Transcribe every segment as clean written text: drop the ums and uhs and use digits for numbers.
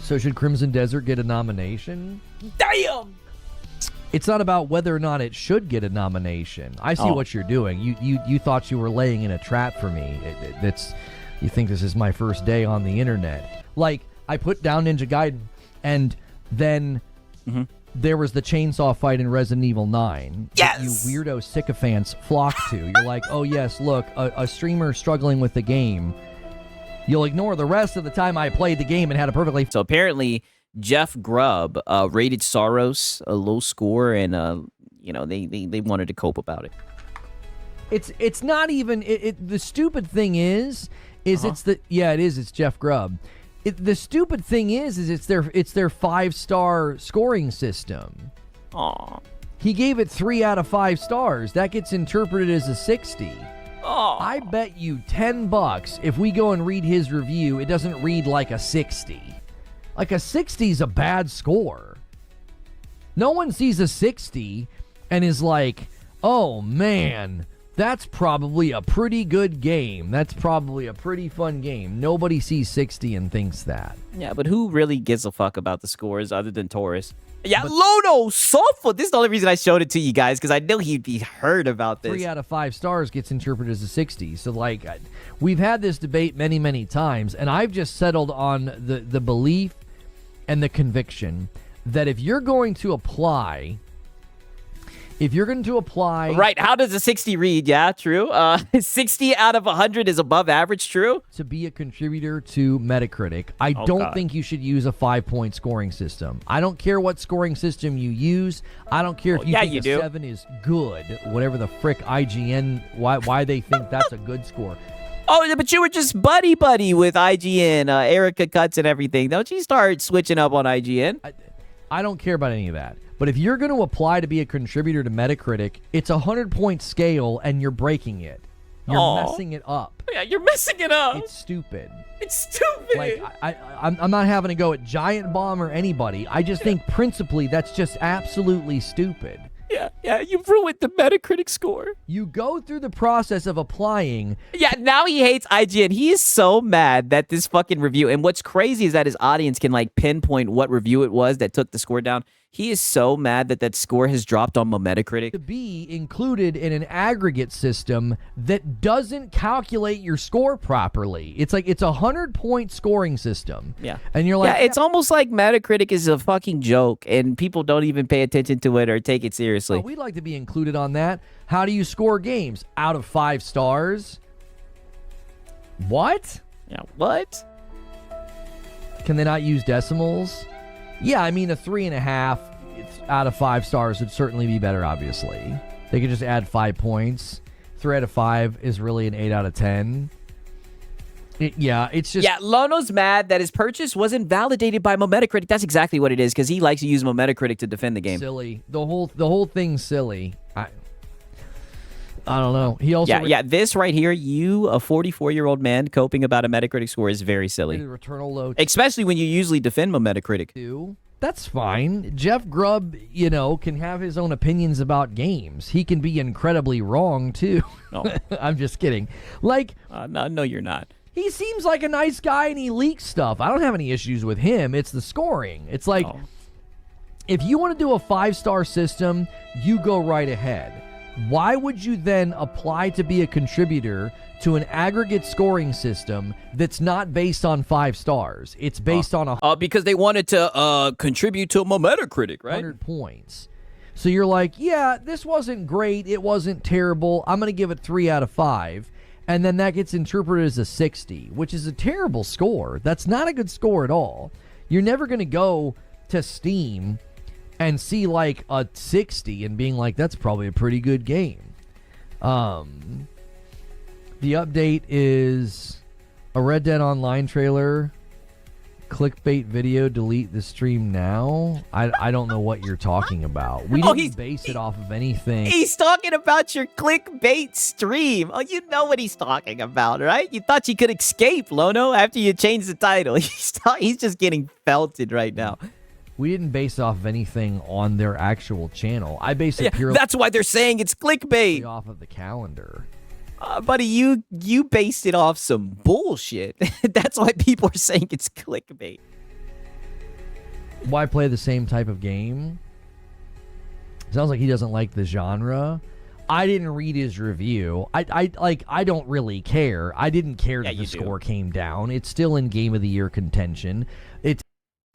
So should Crimson Desert get a nomination? Damn! It's not about whether or not it should get a nomination. I see what you're doing. You thought you were laying in a trap for me. You think this is my first day on the internet. Like, I put down Ninja Gaiden, and then there was the chainsaw fight in Resident Evil 9. Yes! That you weirdo sycophants flocked to. You're like, oh yes, look, a streamer struggling with the game. You'll ignore the rest of the time I played the game and had a perfectly... So apparently, Jeff Grubb rated SAROS a low score, and they wanted to cope about it. It's not even... the stupid thing is it's the... Yeah, it is. It's Jeff Grubb. The stupid thing is it's their 5-star scoring system. Aw. He gave it 3 out of 5 stars. That gets interpreted as a 60. Oh. I bet you $10 if we go and read his review, it doesn't read like a 60. Like a 60 is a bad score. No one sees a 60 and is like, oh man, that's probably a pretty good game. That's probably a pretty fun game. Nobody sees 60 and thinks that. Yeah, but who really gives a fuck about the scores other than Taurus? Yeah, Lono, Soulful. This is the only reason I showed it to you guys, because I knew he'd be heard about this. 3 out of 5 stars gets interpreted as a 60. So, like, we've had this debate many, many times, and I've just settled on the belief and the conviction that if you're going to apply... Right, how does a 60 read? Yeah, true. 60 out of 100 is above average, true? To be a contributor to Metacritic, I don't think you should use a 5-point scoring system. I don't care what scoring system you use. I don't care if you think a 7 is good. Whatever the frick IGN, why they think that's a good score. Oh, but you were just buddy-buddy with IGN, Erica Cuts and everything. Don't you start switching up on IGN? I don't care about any of that. But if you're going to apply to be a contributor to Metacritic, it's a 100-point scale, and you're breaking it. You're messing it up. Yeah, you're messing it up. It's stupid. It's stupid. Like, I'm not having to go at Giant Bomb or anybody. I just think principally that's just absolutely stupid. Yeah, you've ruined the Metacritic score. You go through the process of applying. Yeah, now he hates IGN. He is so mad that this fucking review, and what's crazy is that his audience can, like, pinpoint what review it was that took the score down. He is so mad that that score has dropped on Metacritic. To be included in an aggregate system that doesn't calculate your score properly. It's like it's a 100-point scoring system. Yeah. And you're like... Yeah, it's almost like Metacritic is a fucking joke, and people don't even pay attention to it or take it seriously. Oh, we'd like to be included on that. How do you score games? Out of 5 stars? What? Yeah, what? Can they not use decimals? Yeah, I mean, a 3.5 out of 5 stars would certainly be better, obviously. They could just add 5 points. 3 out of 5 is really an 8 out of 10. It's just... Yeah, Lono's mad that his purchase wasn't validated by Metacritic. That's exactly what it is, because he likes to use Metacritic to defend the game. Silly. The whole thing's silly. I don't know. He also... Yeah, this right here, you, a 44-year-old man, coping about a Metacritic score is very silly. Returnal low... Especially when you usually defend Metacritic. That's fine. Jeff Grubb, can have his own opinions about games. He can be incredibly wrong, too. No. I'm just kidding. Like... No, you're not. He seems like a nice guy and he leaks stuff. I don't have any issues with him. It's the scoring. It's like, if you want to do a 5-star system, you go right ahead. Why would you then apply to be a contributor to an aggregate scoring system that's not based on 5 stars? It's based on because they wanted to contribute to Metacritic, right? 100 points. So you're like, yeah, this wasn't great. It wasn't terrible. I'm going to give it 3 out of 5. And then that gets interpreted as a 60, which is a terrible score. That's not a good score at all. You're never going to go to Steam and see like a 60 and being like, that's probably a pretty good game. The update is a Red Dead Online trailer. Clickbait video, delete the stream now. I don't know what you're talking about. We didn't base it off of anything. He's talking about your clickbait stream. Oh, you know what he's talking about, right? You thought you could escape, Lono, after you changed the title. He's just getting felted right now. We didn't base it off of anything on their actual channel. I based it purely... That's why they're saying it's clickbait. Off of the calendar. Buddy, you based it off some bullshit. That's why people are saying it's clickbait. Why play the same type of game? Sounds like he doesn't like the genre. I didn't read his review. I don't really care. I didn't care that the score came down. It's still in Game of the Year contention.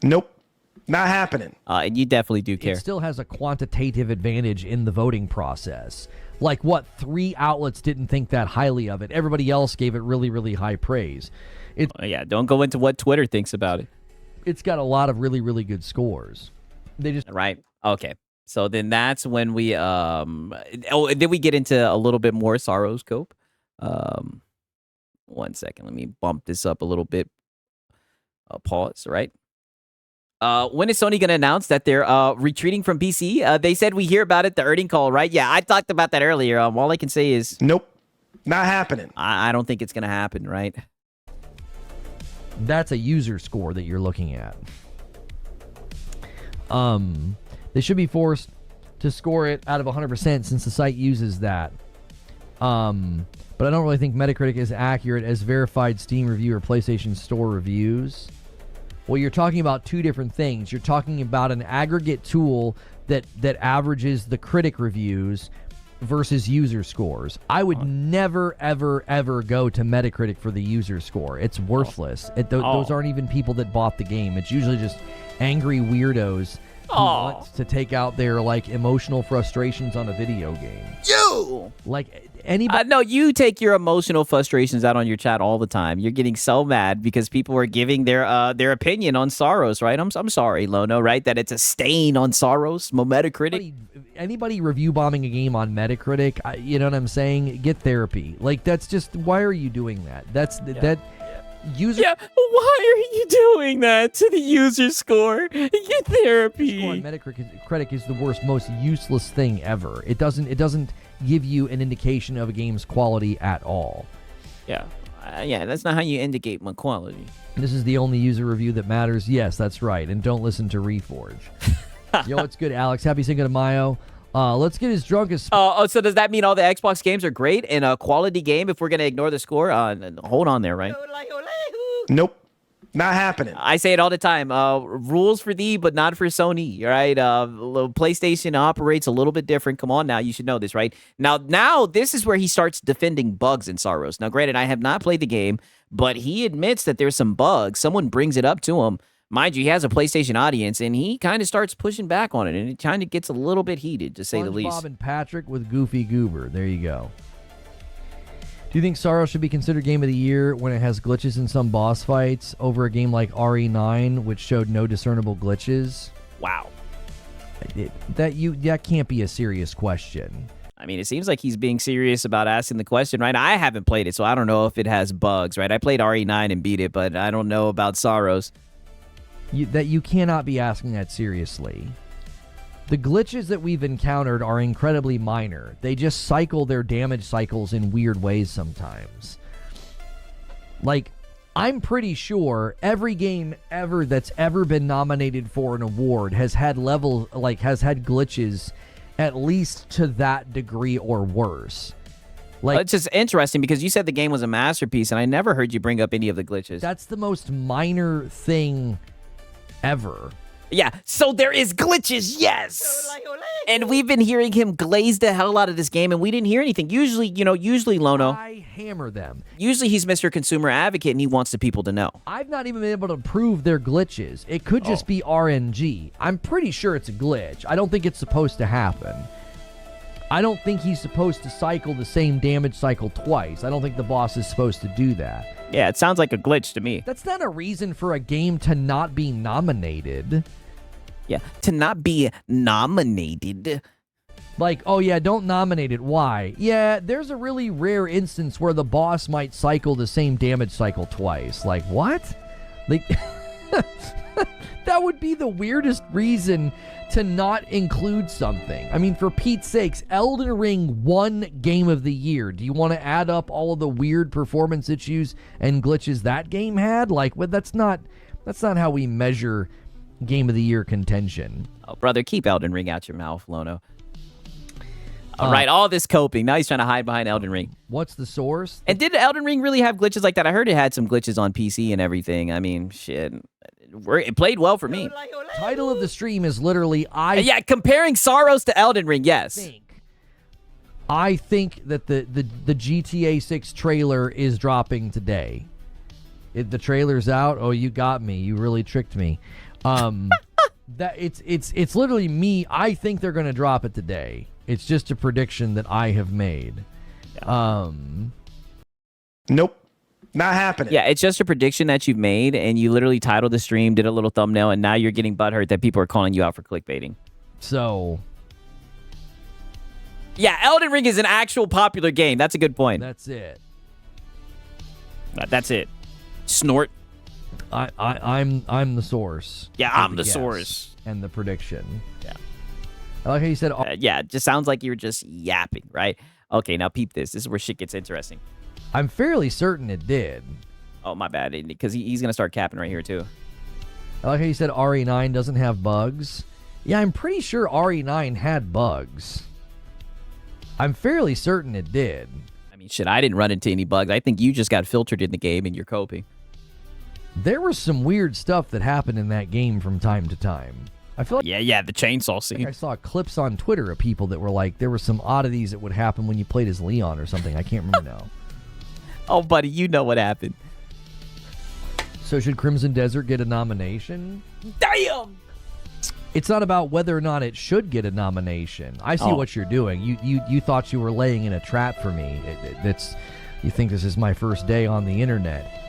Nope. Not happening. And you definitely do care. It still has a quantitative advantage in the voting process. Like, what, 3 outlets didn't think that highly of it. Everybody else gave it really, really high praise. Don't go into what Twitter thinks about it. It's got a lot of really, really good scores. They just... Right. Okay. So then that's when we then we get into a little bit more SAROS Cope. 1 second. Let me bump this up a little bit. Pause, right? When is Sony going to announce that they're retreating from PC? They said we hear about it, the earning call, right? Yeah, I talked about that earlier. All I can say is... Nope. Not happening. I don't think it's going to happen, right? That's a user score that you're looking at. They should be forced to score it out of 100% since the site uses that. But I don't really think Metacritic is accurate as verified Steam review or PlayStation Store reviews. Well, you're talking about 2 different things. You're talking about an aggregate tool that averages the critic reviews versus user scores. I would never, ever, ever go to Metacritic for the user score. It's worthless. Those aren't even people that bought the game. It's usually just angry weirdos who want to take out their emotional frustrations on a video game. Anybody? No, you take your emotional frustrations out on your chat all the time. You're getting so mad because people are giving their opinion on SAROS, right? I'm sorry, Lono, right? That it's a stain on SAROS, Metacritic. Anybody review bombing a game on Metacritic, you know what I'm saying? Get therapy. That's just, why are you doing that? That user. Yeah, why are you doing that to the user score? Get therapy. Score on Metacritic is the worst, most useless thing ever. It doesn't give you an indication of a game's quality at all. Yeah. That's not how you indicate my quality. This is the only user review that matters. Yes, that's right. And don't listen to Reforge. Yo, it's good, Alex. Happy Cinco de Mayo. Let's get as drunk as... so does that mean all the Xbox games are great and a quality game if we're going to ignore the score? Hold on there, right? Nope. Not happening. I say it all the time. Rules for thee, but not for Sony, right? PlayStation operates a little bit different. Come on now. You should know this, right? Now this is where he starts defending bugs in SAROS. Now, granted, I have not played the game, but he admits that there's some bugs. Someone brings it up to him. Mind you, he has a PlayStation audience, and he kind of starts pushing back on it, and it kind of gets a little bit heated, to say the least. Bob and Patrick with Goofy Goober. There you go. Do you think SAROS should be considered Game of the Year when it has glitches in some boss fights over a game like RE9, which showed no discernible glitches? Wow. That can't be a serious question. I mean, it seems like he's being serious about asking the question, right? I haven't played it, so I don't know if it has bugs, right? I played RE9 and beat it, but I don't know about SAROS. You cannot be asking that seriously. The glitches that we've encountered are incredibly minor. They just cycle their damage cycles in weird ways sometimes. I'm pretty sure every game ever that's ever been nominated for an award has had glitches at least to that degree or worse. It's just interesting because you said the game was a masterpiece, and I never heard you bring up any of the glitches. That's the most minor thing ever. Yeah, so there is glitches, yes! And we've been hearing him glaze the hell out of this game, and we didn't hear anything. Usually, Lono... I hammer them. Usually he's Mr. Consumer Advocate, and he wants the people to know. I've not even been able to prove they're glitches. It could just be RNG. I'm pretty sure it's a glitch. I don't think it's supposed to happen. I don't think he's supposed to cycle the same damage cycle twice. I don't think the boss is supposed to do that. Yeah, it sounds like a glitch to me. That's not a reason for a game to not be nominated. Yeah, to not be nominated. Don't nominate it. Why? Yeah, there's a really rare instance where the boss might cycle the same damage cycle twice. What? That would be the weirdest reason to not include something. I mean, for Pete's sakes, Elden Ring won Game of the Year. Do you want to add up all of the weird performance issues and glitches that game had? That's not how we measure Game of the Year contention. Oh, brother, keep Elden Ring out your mouth, Lono. All right, all this coping. Now he's trying to hide behind Elden Ring. What's the source? And did Elden Ring really have glitches like that? I heard it had some glitches on PC and everything. I mean, shit. it played well for me. Title of the stream is literally Yeah, comparing SAROS to Elden Ring, yes. I think that the GTA 6 trailer is dropping today. The trailer's out. Oh, you got me. You really tricked me. That it's literally me. I think they're going to drop it today. It's just a prediction that I have made. Nope. Not happening. Yeah, it's just a prediction that you've made, and you literally titled the stream, did a little thumbnail, and now you're getting butthurt that people are calling you out for clickbaiting. So, yeah, Elden Ring is an actual popular game. That's a good point. that's it. That's it. Snort. I'm the source. Yeah, for I'm the guess source. and the prediction. Yeah. I like how you said. Yeah, it just sounds like you were just yapping, right? Okay, now peep this. This is where shit gets interesting. I'm fairly certain it did. Oh, my bad. Because he's going to start capping right here, too. I like how you said RE9 doesn't have bugs. Yeah, I'm pretty sure RE9 had bugs. I'm fairly certain it did. I mean, shit, I didn't run into any bugs. I think you just got filtered in the game and you're coping. There was some weird stuff that happened in that game from time to time. I feel like Yeah, the chainsaw scene. I saw clips on Twitter of people that were like, there were some oddities that would happen when you played as Leon or something. I can't remember now. Oh, buddy, you know what happened. So should Crimson Desert get a nomination? Damn! It's not about whether or not it should get a nomination. I see Oh. what you're doing. You thought you were laying in a trap for me. You think this is my first day on the internet.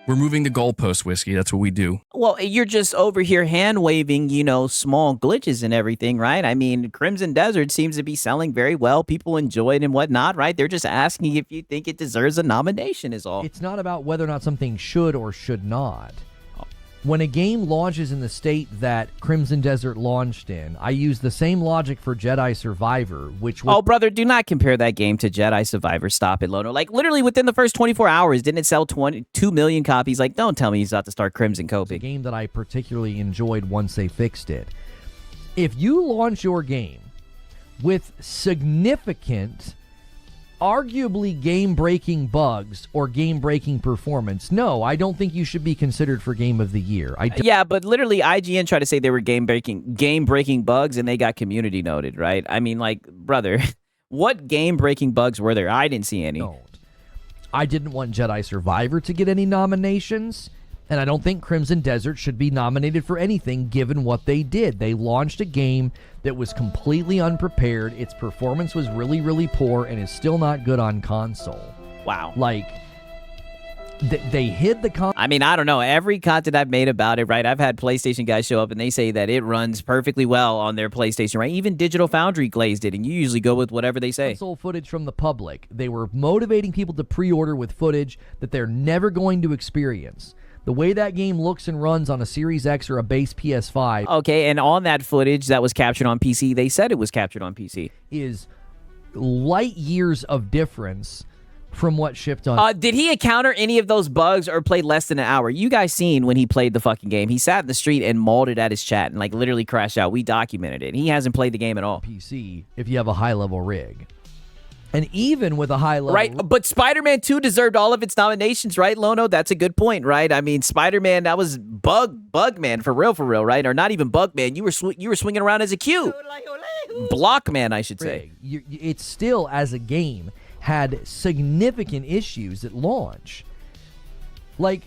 We're moving the goalpost, Whiskey. That's what we do. Well, you're just over here hand-waving, small glitches and everything, right? I mean, Crimson Desert seems to be selling very well. People enjoy it and whatnot, right? They're just asking if you think it deserves a nomination is all. It's not about whether or not something should or should not. When a game launches in the state that Crimson Desert launched in, I use the same logic for Jedi Survivor, which was... Oh, brother, do not compare that game to Jedi Survivor. Stop it, Lono. Like, literally within the first 24 hours, didn't it sell 2 million copies? Like, don't tell me he's about to start Crimson a coping. game that I particularly enjoyed once they fixed it. If you launch your game with significant, arguably game-breaking bugs or game-breaking performance, no, I don't think you should be considered for Game of the Year. Yeah, but literally IGN tried to say they were game-breaking bugs, and they got community noted, right? I mean, like, brother, what game-breaking bugs were there? I didn't see any. I didn't want Jedi Survivor to get any nominations, and I don't think Crimson Desert should be nominated for anything given what they did. They launched a game that was completely unprepared. Its performance was really, really poor and is still not good on console. Wow. Like, they hid the I mean, I don't know. Every content I've made about it, right? I've had PlayStation guys show up and they say that it runs perfectly well on their PlayStation, right? Even Digital Foundry glazed it, and you usually go with whatever they say. console footage from the public. They were motivating people to pre-order with footage that they're never going to experience. The way that game looks and runs on a Series X or a base PS5 Okay, and on that footage that was captured on PC, they said it was captured on PC. is light years of difference from what shipped on. Did he encounter any of those bugs or play less than an hour? You guys seen when he played the fucking game. He sat in the street and mauled it at his chat and like literally crashed out. We documented it. He hasn't played the game at all. PC if you have a high-level rig. And even with a high-level... Right, but Spider-Man 2 deserved all of its nominations, right, Lono? That's a good point, right? I mean, Spider-Man, that was Bugman, for real, right? Or not even Bugman. You were swinging around as a Q. Blockman, I should say. It still, as a game, had significant issues at launch. Like,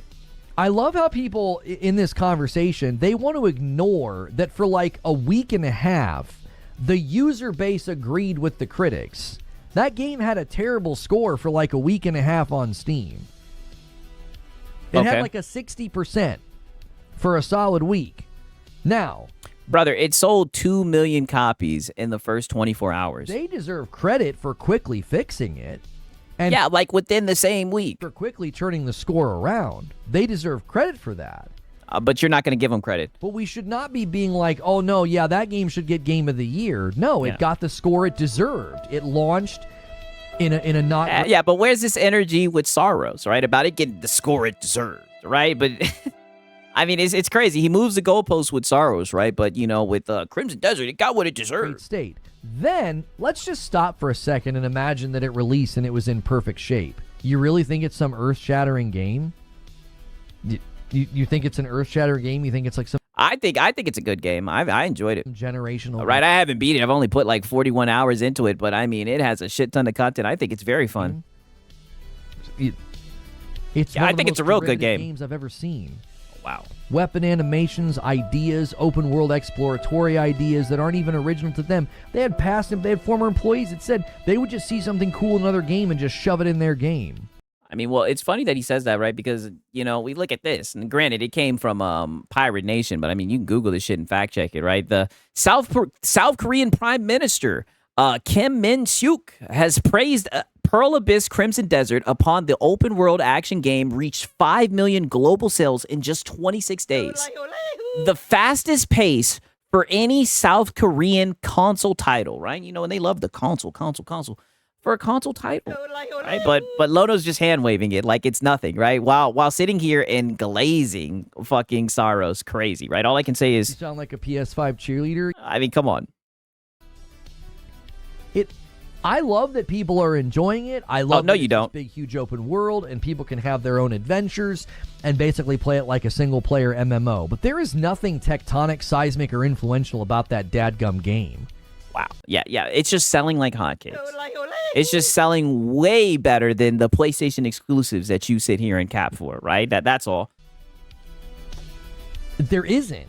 I love how people in this conversation, they want to ignore that for like a week and a half, the user base agreed with the critics. That game had a terrible score for like a week and a half on Steam. It had like a 60% for a solid week. Now, brother, it sold 2 million copies in the first 24 hours. they deserve credit for quickly fixing it. And Yeah, like within the same week. for quickly turning the score around. They deserve credit for that. But you're not going to give them credit. But we should not be being like, oh no, yeah, that game should get Game of the Year. No, Yeah. it got the score it deserved. It launched in a not... Yeah, but where's this energy with SAROS, right? About it getting the score it deserved, right? But I mean, it's crazy. He moves the goalposts with SAROS, right? But with Crimson Desert, it got what it great deserved. state. Then, let's just stop for a second and imagine that it released and it was in perfect shape. You really think it's some earth-shattering game? You think it's an earth-shattering game? You think it's like some I think it's a good game. I enjoyed it. generational? Right, I haven't beat it. I've only put like 41 hours into it, but I mean, it has a shit ton of content. I think it's very fun. It's Yeah, one I of the think it's a most real good derivative game. games I've ever seen. Wow. Weapon animations, ideas, open world exploratory ideas that aren't even original to them. They had former employees that said they would just see something cool in another game and just shove it in their game. I mean, well, it's funny that he says that, right? Because, you know, we look at this, and granted, it came from Pirate Nation, but I mean, you can Google this shit and fact check it, right? The South Korean Prime Minister, Kim Min-suk, has praised Pearl Abyss Crimson Desert upon the open world action game reached 5 million global sales in just 26 days. The fastest pace for any South Korean console title, right? You know, and they love the console. For a console title, right? But Lono's just hand waving it like it's nothing, right? While sitting here and glazing fucking SAROS crazy, right? All I can say You is, sound like a PS5 cheerleader. I mean, come on. I love that people are enjoying it. I love no, that you it's don't. this big, huge open world, and people can have their own adventures and basically play it like a single-player MMO. But there is nothing tectonic, seismic, or influential about that dadgum game. Wow. Yeah. It's just selling like hotcakes. It's just selling way better than the PlayStation exclusives that you sit here and cap for, right? That's all. There isn't.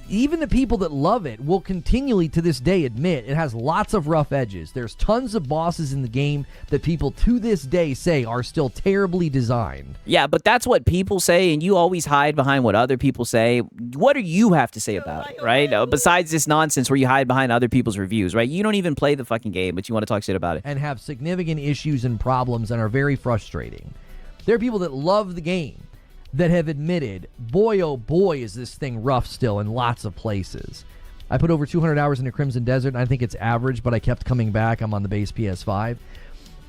Even the people that love it will continually to this day admit it has lots of rough edges. There's tons of bosses in the game that people to this day say are still terribly designed. Yeah, but that's what people say, and you always hide behind what other people say. What do you have to say about it, right? Besides this nonsense where you hide behind other people's reviews, right? You don't even play the fucking game, but you want to talk shit about it. And have significant issues and problems and are very frustrating. There are people that love the game that have admitted, boy, oh boy, is this thing rough still in lots of places. I put over 200 hours into Crimson Desert, and I think it's average, but I kept coming back. I'm on the base PS5.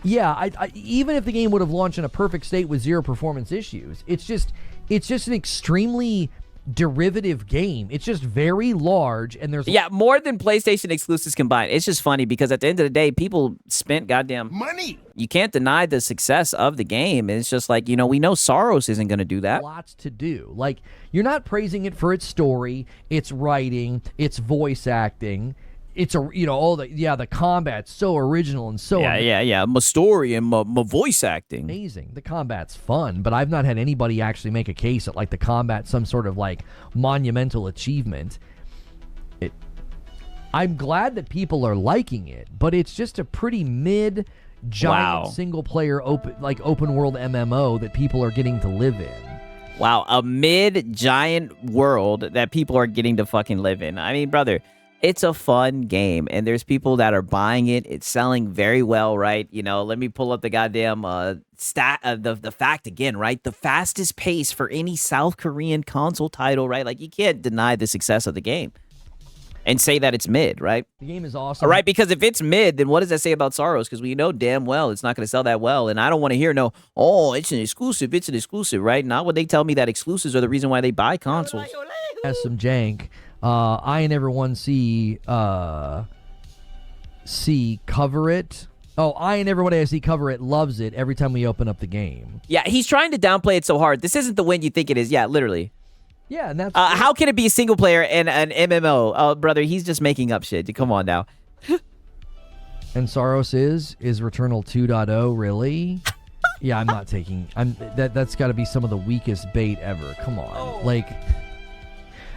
Yeah, I even if the game would have launched in a perfect state with zero performance issues, it's just an extremely derivative game. It's just very large, and there's more than PlayStation exclusives combined. It's just funny because at the end of the day, people spent goddamn money. You can't deny the success of the game. It's just like, you know, we know SAROS isn't going to do that. Lots to do. Like, you're not praising it for its story, its writing, its voice acting. It's the combat's so original and so my story and my voice acting. amazing. The combat's fun, but I've not had anybody actually make a case that like the combat's some sort of like monumental achievement. I'm glad that people are liking it, but it's just a pretty mid giant single player open world MMO that people are getting to live in. Wow, a mid giant world that people are getting to fucking live in. I mean, brother, it's a fun game, and there's people that are buying it. It's selling very well, right? You know, let me pull up the goddamn the fact again, right? The fastest pace for any South Korean console title, right? Like, you can't deny the success of the game and say that it's mid, right? The game is awesome. All right, because if it's mid, then what does that say about SAROS? Because we know damn well it's not going to sell that well, and I don't want to hear it's an exclusive, right? Not when they tell me that exclusives are the reason why they buy consoles. Has some jank. I and everyone see cover it. Oh, I and everyone I see cover it loves it every time we open up the game. Yeah, he's trying to downplay it so hard. This isn't the win you think it is. Yeah, literally. Yeah, and that's how can it be a single player and an MMO? Oh, brother, he's just making up shit. Come on now. And SAROS is Returnal 2.0 really? Yeah, I'm not taking. That's got to be some of the weakest bait ever. Come on,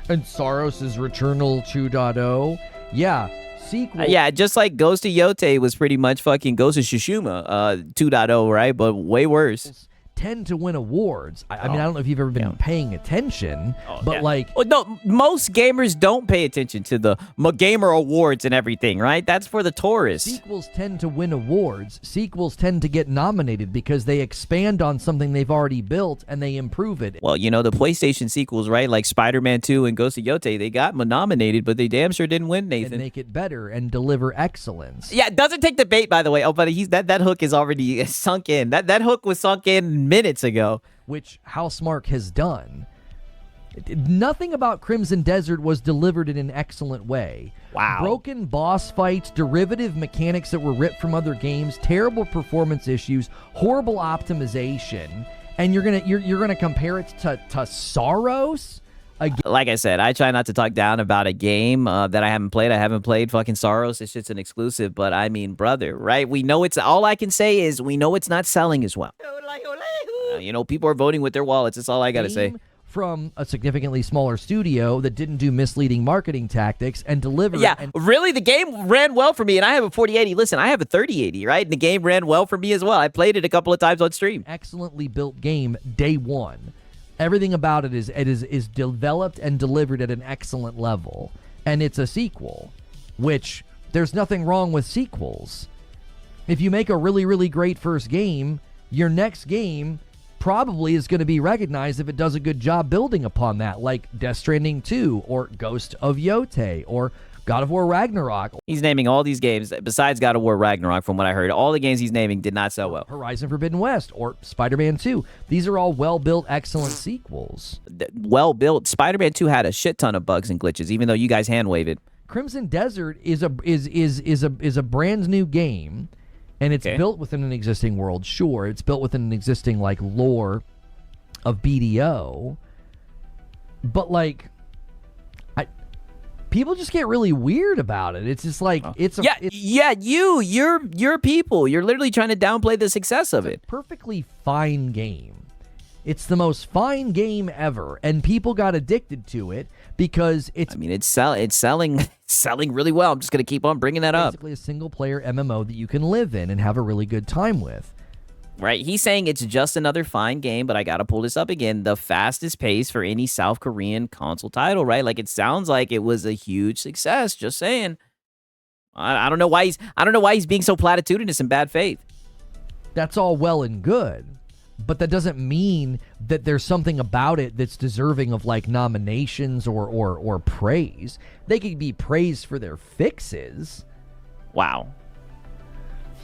And SAROS is Returnal 2.0. Yeah, sequel. Yeah, just like Ghost of Yote was pretty much fucking Ghost of Tsushima 2.0, right? But way worse. Tend to win awards. I mean, I don't know if you've ever been paying attention, but no, most gamers don't pay attention to the gamer awards and everything, right? That's for the tourists. Sequels tend to win awards. Sequels tend to get nominated because they expand on something they've already built and they improve it. Well, you know, the PlayStation sequels, right? Like Spider-Man 2 and Ghost of Yote, they got nominated, but they damn sure didn't win, Nathan. And make it better and deliver excellence. Yeah, it doesn't take the bait, by the way. Oh, but that hook is already sunk in. That hook was sunk in minutes ago. Which Housemarque has done. Nothing about Crimson Desert was delivered in an excellent way. Wow. Broken boss fights, derivative mechanics that were ripped from other games, terrible performance issues, horrible optimization, and you're gonna compare it to SAROS. Like I said, I try not to talk down about a game that I haven't played. I haven't played fucking Saros. It's just an exclusive. But I mean, brother, right? We know it's, all I can say is we know it's not selling as well. People are voting with their wallets. That's all I got to say. From a significantly smaller studio that didn't do misleading marketing tactics and delivered. Yeah, really, the game ran well for me, and I have a 4080. Listen, I have a 3080, right? And the game ran well for me as well. I played it a couple of times on stream. Excellently built game day one. Everything about it is developed and delivered at an excellent level. And it's a sequel, which there's nothing wrong with sequels. If you make a really, really great first game, your next game probably is going to be recognized if it does a good job building upon that, like Death Stranding 2 or Ghost of Yotei or God of War Ragnarok. He's naming all these games besides God of War Ragnarok. From what I heard, all the games he's naming did not sell well. Horizon Forbidden West or Spider-Man 2. These are all well-built, excellent sequels. Well-built. Spider-Man 2 had a shit ton of bugs and glitches, even though you guys hand-wave it. Crimson Desert is a brand new game, and it's built within an existing world. Sure, it's built within an existing lore of BDO, but people just get really weird about it. It's just you're people. You're literally trying to downplay the success of it. Perfectly fine game. It's the most fine game ever, and people got addicted to it because it's. I mean, it's selling really well. I'm just gonna keep on bringing that up. Basically, a single-player MMO that you can live in and have a really good time with. Right, he's saying it's just another fine game, but I gotta pull this up again. The fastest pace for any South Korean console title, right? It sounds like it was a huge success. Just saying. I don't know why he's being so platitudinous in bad faith. That's all well and good, but that doesn't mean that there's something about it that's deserving of nominations or praise. They could be praised for their fixes. Wow.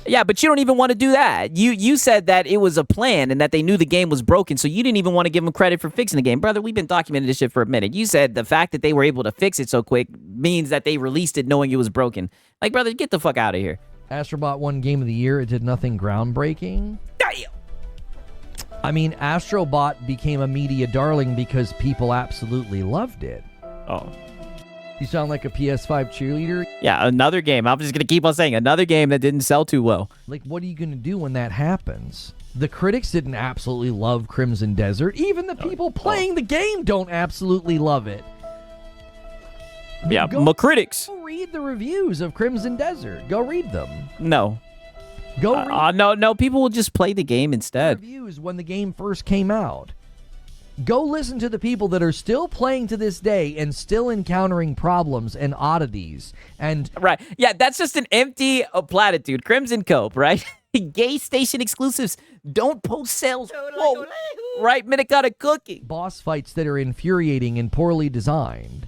Yeah, but you don't even want to do that. You said that it was a plan and that they knew the game was broken, so you didn't even want to give them credit for fixing the game. Brother, we've been documenting this shit for a minute. You said the fact that they were able to fix it so quick means that they released it knowing it was broken. Brother, get the fuck out of here. Astrobot won Game of the Year. It did nothing groundbreaking. Damn. I mean, Astrobot became a media darling because people absolutely loved it. Oh. You sound like a PS5 cheerleader. Yeah, another game. I'm just going to keep on saying another game that didn't sell too well. What are you going to do when that happens? The critics didn't absolutely love Crimson Desert. Even the people playing the game don't absolutely love it. Yeah, my critics. Go read the reviews of Crimson Desert. Go read them. No. Go read No, people will just play the game instead. Reviews when the game first came out. Go listen to the people that are still playing to this day and still encountering problems and oddities. And right. Yeah, that's just an empty platitude. Crimson Cope, right? Gay station exclusives don't post sales. Whoa. Right, minute got a cookie. Boss fights that are infuriating and poorly designed.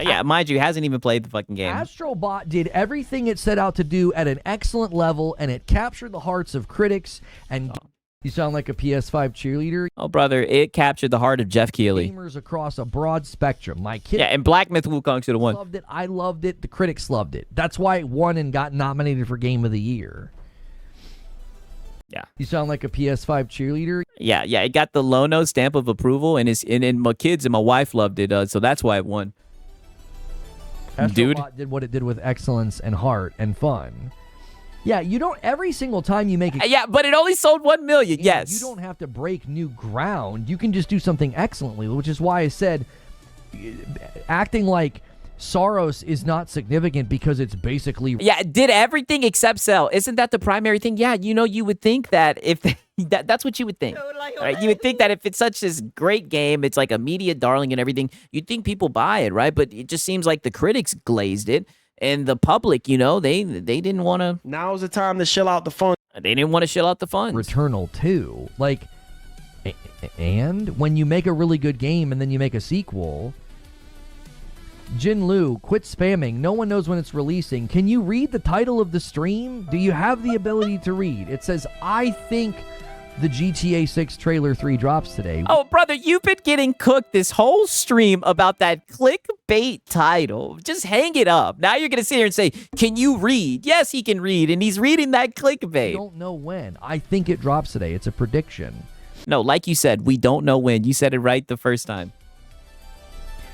Yeah, mind you, hasn't even played the fucking game. Astrobot did everything it set out to do at an excellent level, and it captured the hearts of critics and... You sound like a PS5 cheerleader. Oh, brother, it captured the heart of Jeff Keighley. Gamers across a broad spectrum. My kids... Yeah, and Black Myth Wukong should have won. Loved it. I loved it. The critics loved it. That's why it won and got nominated for Game of the Year. Yeah. You sound like a PS5 cheerleader. Yeah, it got the Lono stamp of approval, and my kids and my wife loved it, so that's why it won. Astrobot did what it did with excellence and heart and fun. Yeah, you don't, every single time you make it... Yeah, but it only sold 1 million, yes. You don't have to break new ground. You can just do something excellently, which is why I said acting like Saros is not significant because it's basically... Yeah, it did everything except sell. Isn't that the primary thing? Yeah, you would think that if... that's what you would think. Right? You would think that if it's such this great game, it's like a media darling and everything, you'd think people buy it, right? But it just seems like the critics glazed it. And the public, they didn't want to... Now's the time to shill out the funds. They didn't want to shill out the funds. Returnal 2. And when you make a really good game and then you make a sequel... Jin Lu, quit spamming. No one knows when it's releasing. Can you read the title of the stream? Do you have the ability to read? It says, I think the GTA 6 trailer 3 drops today. Oh, brother, you've been getting cooked this whole stream about that clickbait title. Just hang it up. Now you're going to sit here and say, can you read? Yes, he can read, and he's reading that I clickbait. don't know when. I think it drops today. It's a prediction. No, like you said, we don't know when. You said it right the first time.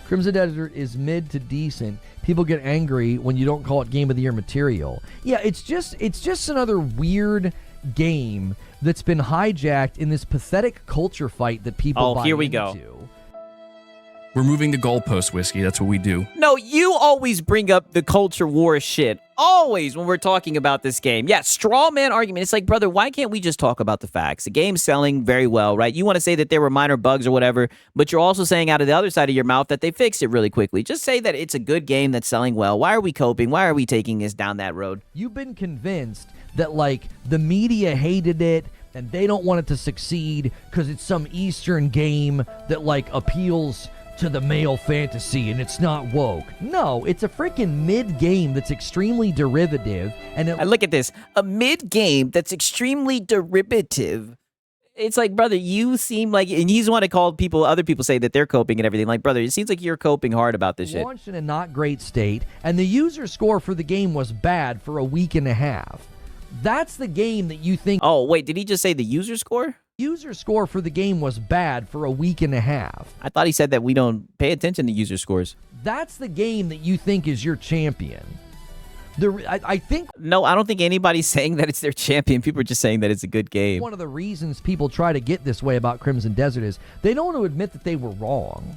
Crimson Desert is mid to decent. People get angry when you don't call it Game of the Year material. Yeah, it's just another weird game that's been hijacked in this pathetic culture fight that people buy here we into. go. We're moving the goalpost, Whiskey. That's what we do. No, you always bring up the culture war shit. Always when we're talking about this game. Yeah, straw man argument. It's like, brother, why can't we just talk about the facts? The game's selling very well, right? You want to say that there were minor bugs or whatever, but you're also saying out of the other side of your mouth that they fixed it really quickly. Just say that it's a good game that's selling well. Why are we coping? Why are we taking us down that road? You've been convinced that, like, the media hated it and they don't want it to succeed because it's some Eastern game that, like, appeals to the male fantasy and it's not woke. No, it's a freaking mid-game that's extremely derivative. And look at this. A mid-game that's extremely derivative. It's like, brother, you seem like, and he's the one to call people, other people say that they're coping and everything. Like, brother, it seems like you're coping hard about this shit. Launched in a not great state, and the user score for the game was bad for a week and a half. That's the game that you think. Oh, wait, did he just say the user score? User score for the game was bad for a week and a half. I thought he said that we don't pay attention to user scores. That's the game that you think is your champion. I think No, I don't think anybody's saying that it's their champion. People are just saying that it's a good game. one of the reasons people try to get this way about Crimson Desert is they don't want to admit that they were wrong.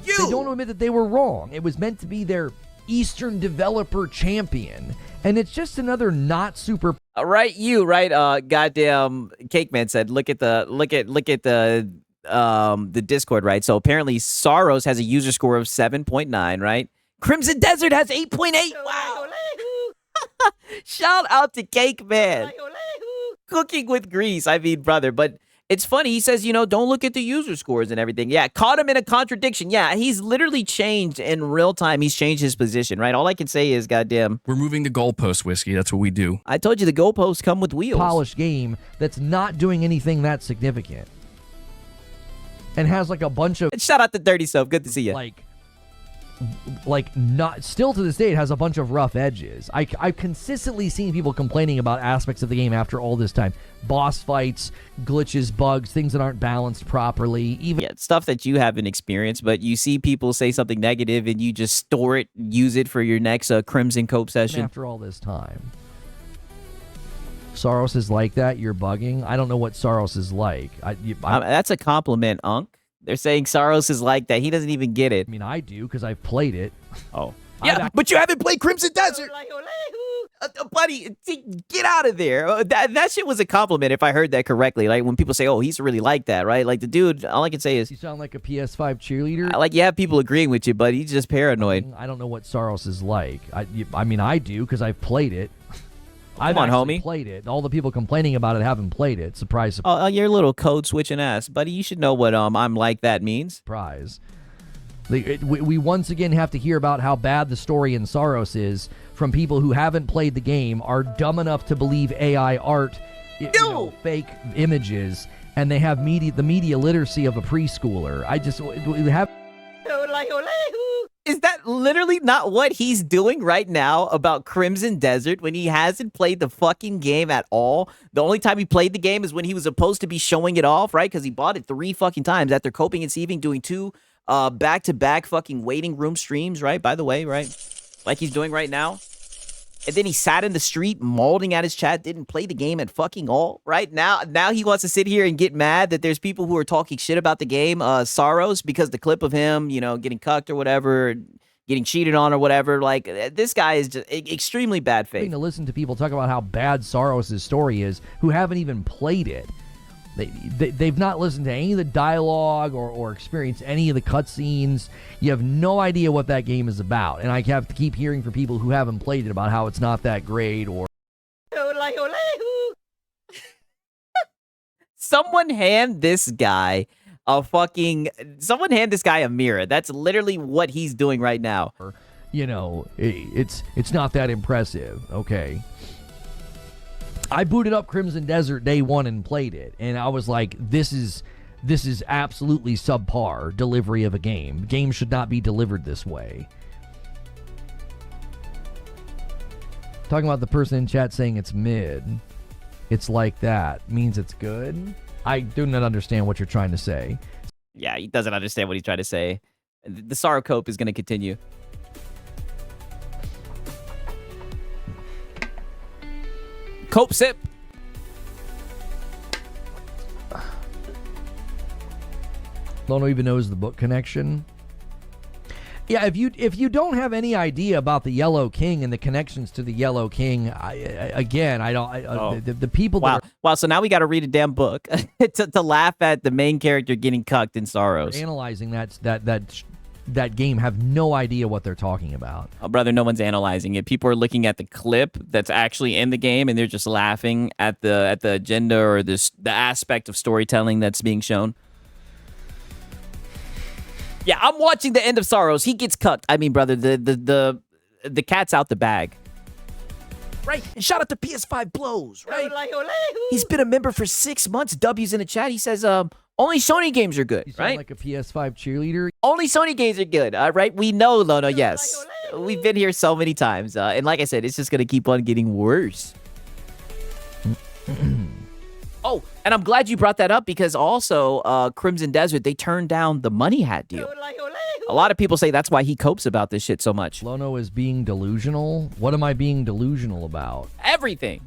They don't want to admit that they were wrong. It was meant to be their Eastern developer champion, and it's just another not super. Right, you right? Goddamn, Cake Man said, look at the Discord, right? So apparently, SAROS has a user score of 7.9, right? Crimson Desert has 8.8. Wow! Shout out to Cake Man, cooking with grease. I mean, brother, but. It's funny. He says, don't look at the user scores and everything. Yeah, caught him in a contradiction. Yeah, he's literally changed in real time. He's changed his position, right? All I can say is, goddamn. We're moving the goalpost, Whiskey. That's what we do. I told you the goalposts come with wheels. Polished game that's not doing anything that significant and has like a bunch of Shout out to Dirty Soap. Good to see you. like not still to this day it has a bunch of rough edges. I've consistently seen people complaining about aspects of the game after all this time. Boss fights, glitches, bugs, things that aren't balanced properly, even Stuff that you haven't experienced, but you see people say something negative and you just store it, use it for your next Crimson Cope session. after all this time. Saros is like that. You're bugging. I don't know what Saros is like. That's a compliment, Unk. They're saying Saros is like that. He doesn't even get it. I mean, I do because I've played it. Oh. Yeah, but you haven't played Crimson Desert. Buddy, get out of there. That shit was a compliment if I heard that correctly. Like when people say, oh, he's really like that, right? Like the dude, all I can say is, You sound like a PS5 cheerleader. like you have people agreeing with you, but he's just paranoid. I don't know what Saros is like. I mean, I do because I've played it. I've on, actually homie. played it. All the people complaining about it haven't played it. Surprise, surprise. Oh, you're a little code switching ass, buddy. You should know what I'm like that means. Surprise. We once again have to hear about how bad the story in Saros is from people who haven't played the game, are dumb enough to believe AI art, fake images, and they have the media literacy of a preschooler. We have. Is that literally not what he's doing right now about Crimson Desert when he hasn't played the fucking game at all? The only time he played the game is when he was supposed to be showing it off, right? Because he bought it 3 fucking times after coping and sieving, doing 2 back-to-back fucking waiting room streams, right? By the way, right? Like he's doing right now. And then he sat in the street mauling at his chat, didn't play the game at fucking all, right? Now he wants to sit here and get mad that there's people who are talking shit about the game, Saros, because the clip of him, getting cucked or whatever, getting cheated on or whatever. Like, this guy is just extremely bad faith. To listen to people talk about how bad Saros' story is who haven't even played it. They've not listened to any of the dialogue or experienced any of the cutscenes. You have no idea what that game is about. And I have to keep hearing from people who haven't played it about how it's not that great or... Someone hand this guy a mirror. That's literally what he's doing right now. It's not that impressive, okay? I booted up Crimson Desert day one and played it, and I was like, this is absolutely subpar delivery of a game. Games should not be delivered this way. Talking about the person in chat saying it's mid. It's like that. Means it's good? I do not understand what you're trying to say. Yeah, he doesn't understand what he's trying to say. The SARO cope is going to continue. Cope sip. Lono even knows the book connection. Yeah, if you don't have any idea about the Yellow King and the connections to the Yellow King, the people Wow. that Wow, so now we got to read a damn book to laugh at the main character getting cucked in SAROS. are analyzing that game have no idea what they're talking about. Oh, brother, no one's analyzing it. People are looking at the clip that's actually in the game, and they're just laughing at the agenda or the aspect of storytelling that's being shown. Yeah, I'm watching the end of SAROS. He gets cucked. I mean, brother, the cat's out the bag. Right? And shout out to PS5 Blows, right? He's been a member for 6 months. W's in the chat. He says, only Sony games are good, You sound right? like a PS5 cheerleader. Only Sony games are good, all right? We know, Lono, yes. We've been here so many times. And like I said, it's just going to keep on getting worse. Oh, and I'm glad you brought that up because also Crimson Desert, they turned down the Money Hat deal. A lot of people say that's why he copes about this shit so much. Lono is being delusional. What am I being delusional about? Everything.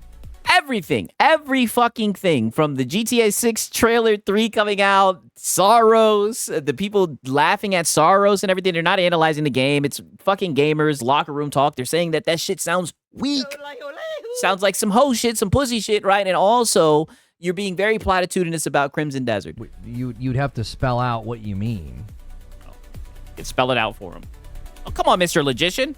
Every fucking thing from the GTA 6 trailer 3 coming out, SAROS, the people laughing at SAROS and everything. They're not analyzing the game. It's fucking gamers, locker room talk. They're saying that shit sounds weak. Sounds like some hoe shit, some pussy shit, right? And also, you're being very platitudinous about Crimson Desert. You'd have to spell out what you mean. Spell it out for him. Oh, come on, Mr. Logician.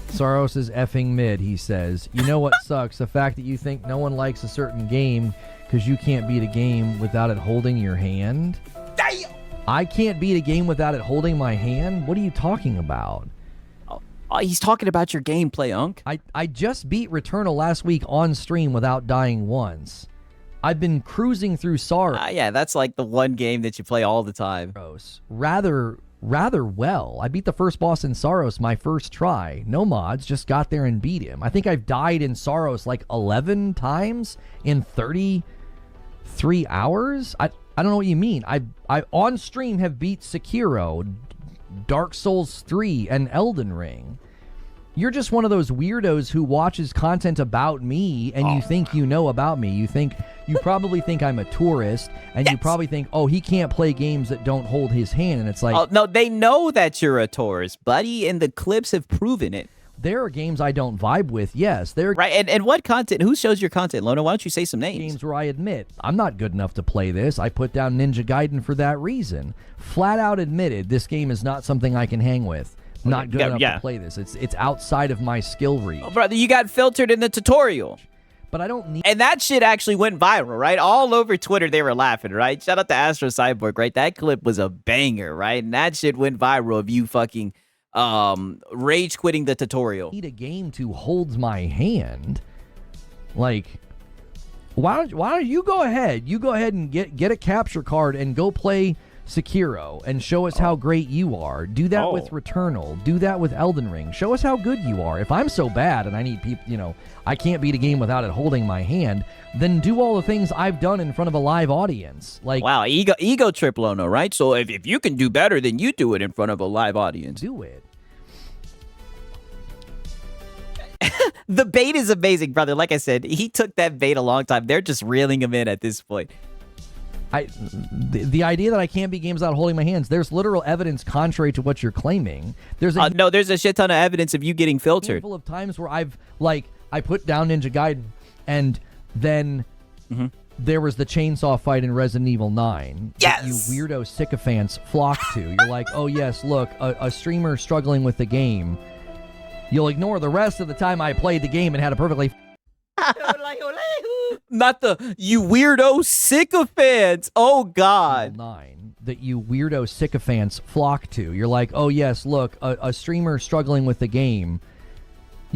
Saros is effing mid, he says. You know what sucks? The fact that you think no one likes a certain game because you can't beat a game without it holding your hand. Damn! I can't beat a game without it holding my hand? What are you talking about? Oh, he's talking about your gameplay, Unc. I just beat Returnal last week on stream without dying once. I've been cruising through Saros. Yeah, that's like the one game that you play all the time. Rather well. I beat the first boss in Saros my first try. No mods, just got there and beat him. I think I've died in Saros like 11 times in 33 hours. I don't know what you mean. I on stream have beat Sekiro, Dark Souls 3, and Elden Ring. You're just one of those weirdos who watches content about me and you think you know about me. You probably think I'm a tourist and you probably think, oh, he can't play games that don't hold his hand. And it's like, oh, no, they know that you're a tourist, buddy, and the clips have proven it. There are games I don't vibe with, yes. There are right, and what content? Who shows your content, Lono? Why don't you say some names? games where I admit, I'm not good enough to play this. I put down Ninja Gaiden for that reason. Flat out admitted, this game is not something I can hang with. Not good enough to play this. It's outside of my skill reach. Oh, brother, you got filtered in the tutorial. But I don't need... And that shit actually went viral, right? All over Twitter, they were laughing, right? Shout out to Astro Cyborg, right? That clip was a banger, right? And that shit went viral of you fucking rage quitting the tutorial. Need a game to hold my hand. Like, why don't you go ahead? You go ahead and get a capture card and go play Sekiro and show us how great you are. Do that with Returnal. Do that with Elden Ring. Show us how good you are. If I'm so bad and I need people, I can't beat a game without it holding my hand, then do all the things I've done in front of a live audience. Like, wow, ego trip, Lono, right? So if you can do better, then you do it in front of a live audience. Do it. The bait is amazing, brother. Like I said, he took that bait a long time. They're just reeling him in at this point. The idea that I can't beat games without holding my hands, there's literal evidence contrary to what you're claiming. There's a shit ton of evidence of you getting filtered. Handful of times where I put down Ninja Gaiden and then there was the chainsaw fight in Resident Evil 9 that you weirdo sycophants flock to. You're like, oh yes, look, a streamer struggling with the game. You'll ignore the rest of the time I played the game and had a perfectly not the you weirdo sycophants. Oh God. 9 that you weirdo sycophants flock to. You're like, oh yes, look, a streamer struggling with the game.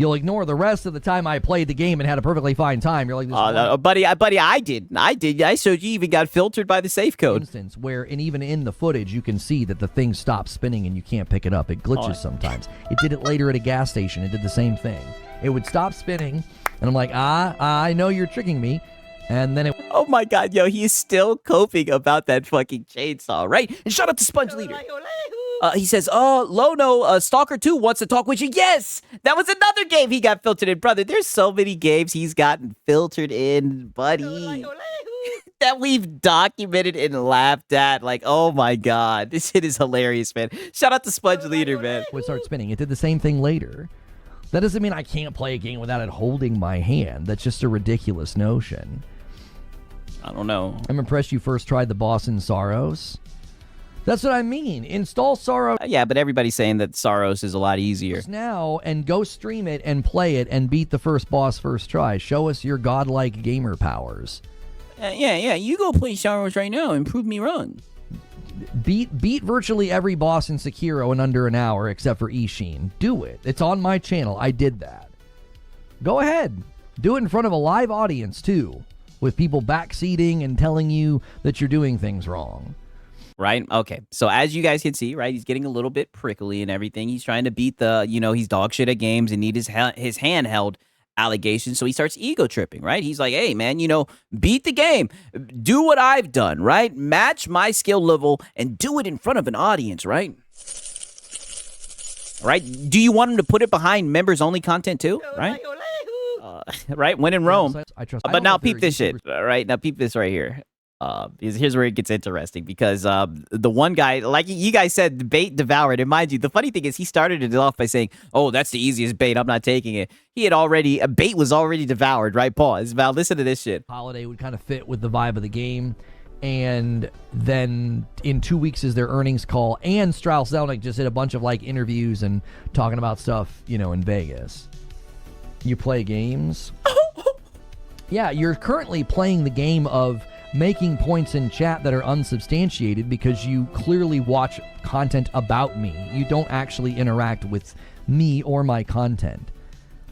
You'll ignore the rest of the time I played the game and had a perfectly fine time. You're like, this No, buddy, I did. I showed you even got filtered by the safe code. instance where, and even in the footage, you can see that the thing stops spinning and you can't pick it up. It glitches sometimes. It did it later at a gas station. It did the same thing. It would stop spinning, and I'm like, I know you're tricking me. And then it... Oh my god, yo, he is still coping about that fucking chainsaw, right? And shout out to Sponge Leader. He says, Lono, Stalker 2 wants to talk with you. Yes! That was another game he got filtered in. Brother, there's so many games he's gotten filtered in, buddy, that we've documented and laughed at. Like, oh my god. This shit is hilarious, man. Shout out to Sponge Leader, man. would start spinning. It did the same thing later. That doesn't mean I can't play a game without it holding my hand. That's just a ridiculous notion. I don't know. I'm impressed you first tried the boss in SAROS. That's what I mean. Install SAROS Yeah, but everybody's saying that SAROS is a lot easier. now and go stream it and play it and beat the first boss first try. Show us your godlike gamer powers. Yeah, you go play SAROS right now and prove me wrong. Beat virtually every boss in Sekiro in under an hour except for Ishin. Do it. It's on my channel. I did that. Go ahead. Do it in front of a live audience too, with people backseating and telling you that you're doing things wrong. Right? Okay. So as you guys can see, right, he's getting a little bit prickly and everything. He's trying to beat the, he's dog shit at games and need his handheld allegations. So he starts ego tripping, right? He's like, hey, man, beat the game. Do what I've done, right? Match my skill level and do it in front of an audience, right? Right? Do you want him to put it behind members-only content too, right? Right? When in Rome. I trust. But now peep this shit, right? Now peep this right here. Here's where it gets interesting because the one guy, like you guys said, bait devoured. And mind you, the funny thing is he started it off by saying, oh, that's the easiest bait. I'm not taking it. A bait was already devoured, right, Pause. Val, listen to this shit. Holiday would kind of fit with the vibe of the game. And then in 2 weeks is their earnings call. And Strauss Zelnick just did a bunch of interviews and talking about stuff, in Vegas. You play games? Yeah, you're currently playing the game of making points in chat that are unsubstantiated because you clearly watch content about me. You don't actually interact with me or my content.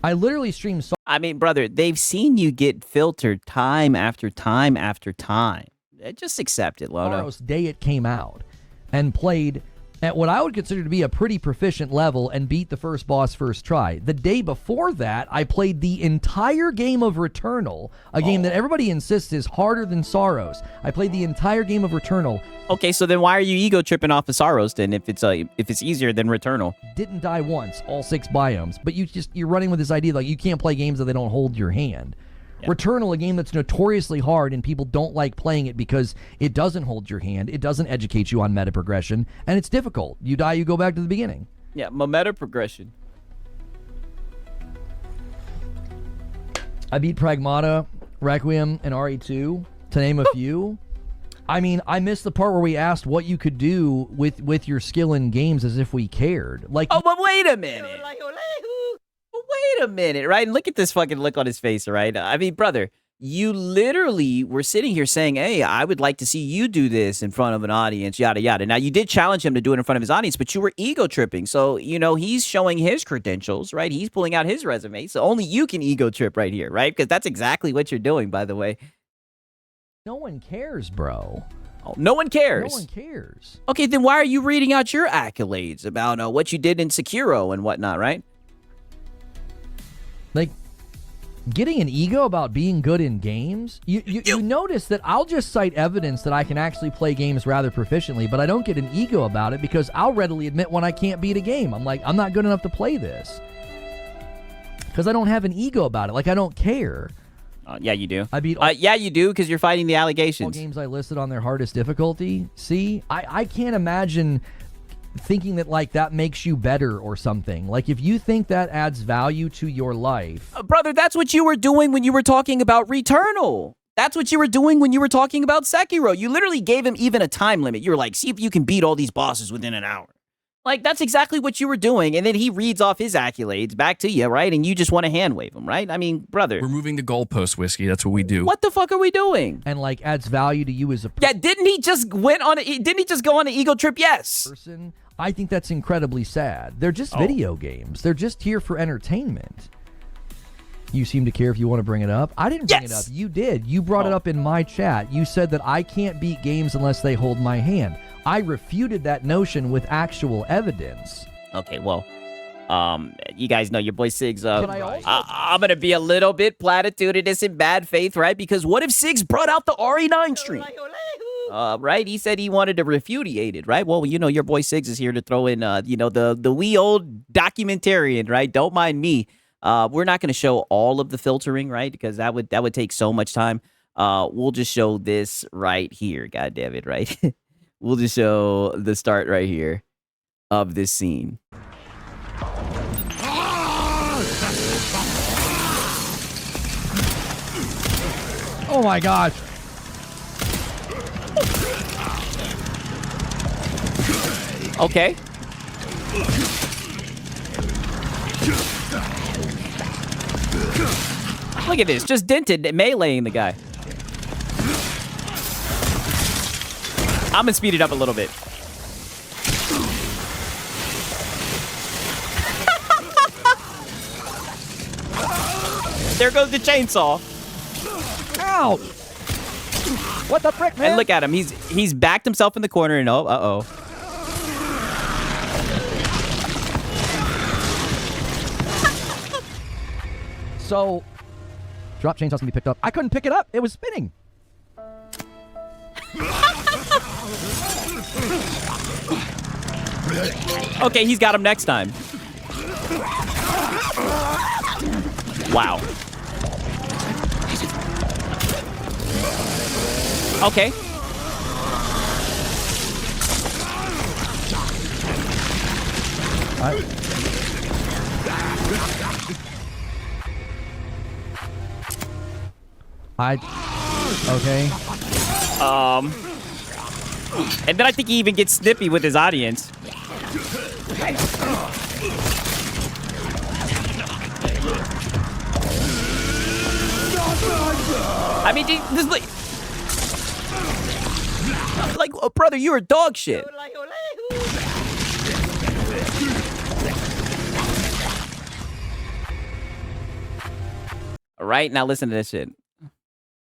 I literally stream... I mean, brother, they've seen you get filtered time after time after time. Just accept it, Lono. SAROS day it came out and played at what I would consider to be a pretty proficient level and beat the first boss first try. The day before that, I played the entire game of Returnal, a game that everybody insists is harder than SAROS. I played the entire game of Returnal. Okay, so then why are you ego tripping off of SAROS then if it's easier than Returnal? Didn't die once, all 6 biomes, but you're running with this idea like you can't play games that they don't hold your hand. Yeah. Returnal, a game that's notoriously hard and people don't like playing it because it doesn't hold your hand, it doesn't educate you on meta progression, and it's difficult. You die, you go back to the beginning. Yeah, meta progression. I beat Pragmata, Requiem, and RE2, to name a few. I mean, I missed the part where we asked what you could do with your skill in games as if we cared. Like, oh, but wait a minute. Wait a minute, right? And look at this fucking look on his face, right? I mean, brother, you literally were sitting here saying, hey, I would like to see you do this in front of an audience, yada, yada. Now, you did challenge him to do it in front of his audience, but you were ego tripping. So, he's showing his credentials, right? He's pulling out his resume. So only you can ego trip right here, right? Because that's exactly what you're doing, by the way. No one cares, bro. Oh, no one cares. No one cares. Okay, then why are you reading out your accolades about what you did in Sekiro and whatnot, right? Like, getting an ego about being good in games? You notice that I'll just cite evidence that I can actually play games rather proficiently, but I don't get an ego about it because I'll readily admit when I can't beat a game. I'm like, I'm not good enough to play this. Because I don't have an ego about it. Like, I don't care. Yeah, you do. I beat yeah, you do, because you're fighting the allegations. all games I listed on their hardest difficulty. See? I can't imagine thinking that that makes you better or something. Like, if you think that adds value to your life, brother, that's what you were doing when you were talking about Returnal. That's what you were doing when you were talking about Sekiro. You literally gave him even a time limit. You were like, see if you can beat all these bosses within an hour. Like, that's exactly what you were doing. And then he reads off his accolades back to you, right? And you just want to hand wave him, right? I mean, brother. We're moving the goalpost, Whiskey. That's what we do. What the fuck are we doing? and adds value to you as a Yeah, didn't he just go on an ego trip? Yes. person, I think that's incredibly sad. They're just video games. They're just here for entertainment. You seem to care if you want to bring it up. I didn't bring it up. You did. You brought it up in my chat. You said that I can't beat games unless they hold my hand. I refuted that notion with actual evidence. Okay, well, you guys know your boy Sig's Can I also- I'm gonna be a little bit platitudinous in bad faith, right? Because what if Sigs brought out the RE9 stream? Right? He said he wanted to repudiate it, right? Well, you know, your boy Sigs is here to throw in, you know, the wee old documentarian, right? Don't mind me. We're not going to show all of the filtering, right? Because that would take so much time. We'll just show this right here. God damn it, right? We'll just show the start right here of this scene. Oh my gosh. Okay. Look at this, just dented meleeing the guy. I'm gonna speed it up a little bit. There goes the chainsaw. Ouch. What the frick, man? And look at him. He's backed himself in the corner and uh-oh. So, drop chainsaws can be picked up. I couldn't pick it up. It was spinning. Okay, he's got him next time. Wow. Okay. Okay. And then I think he even gets snippy with his audience. I mean, this like, oh, brother, you are dog shit. All right, now listen to this shit.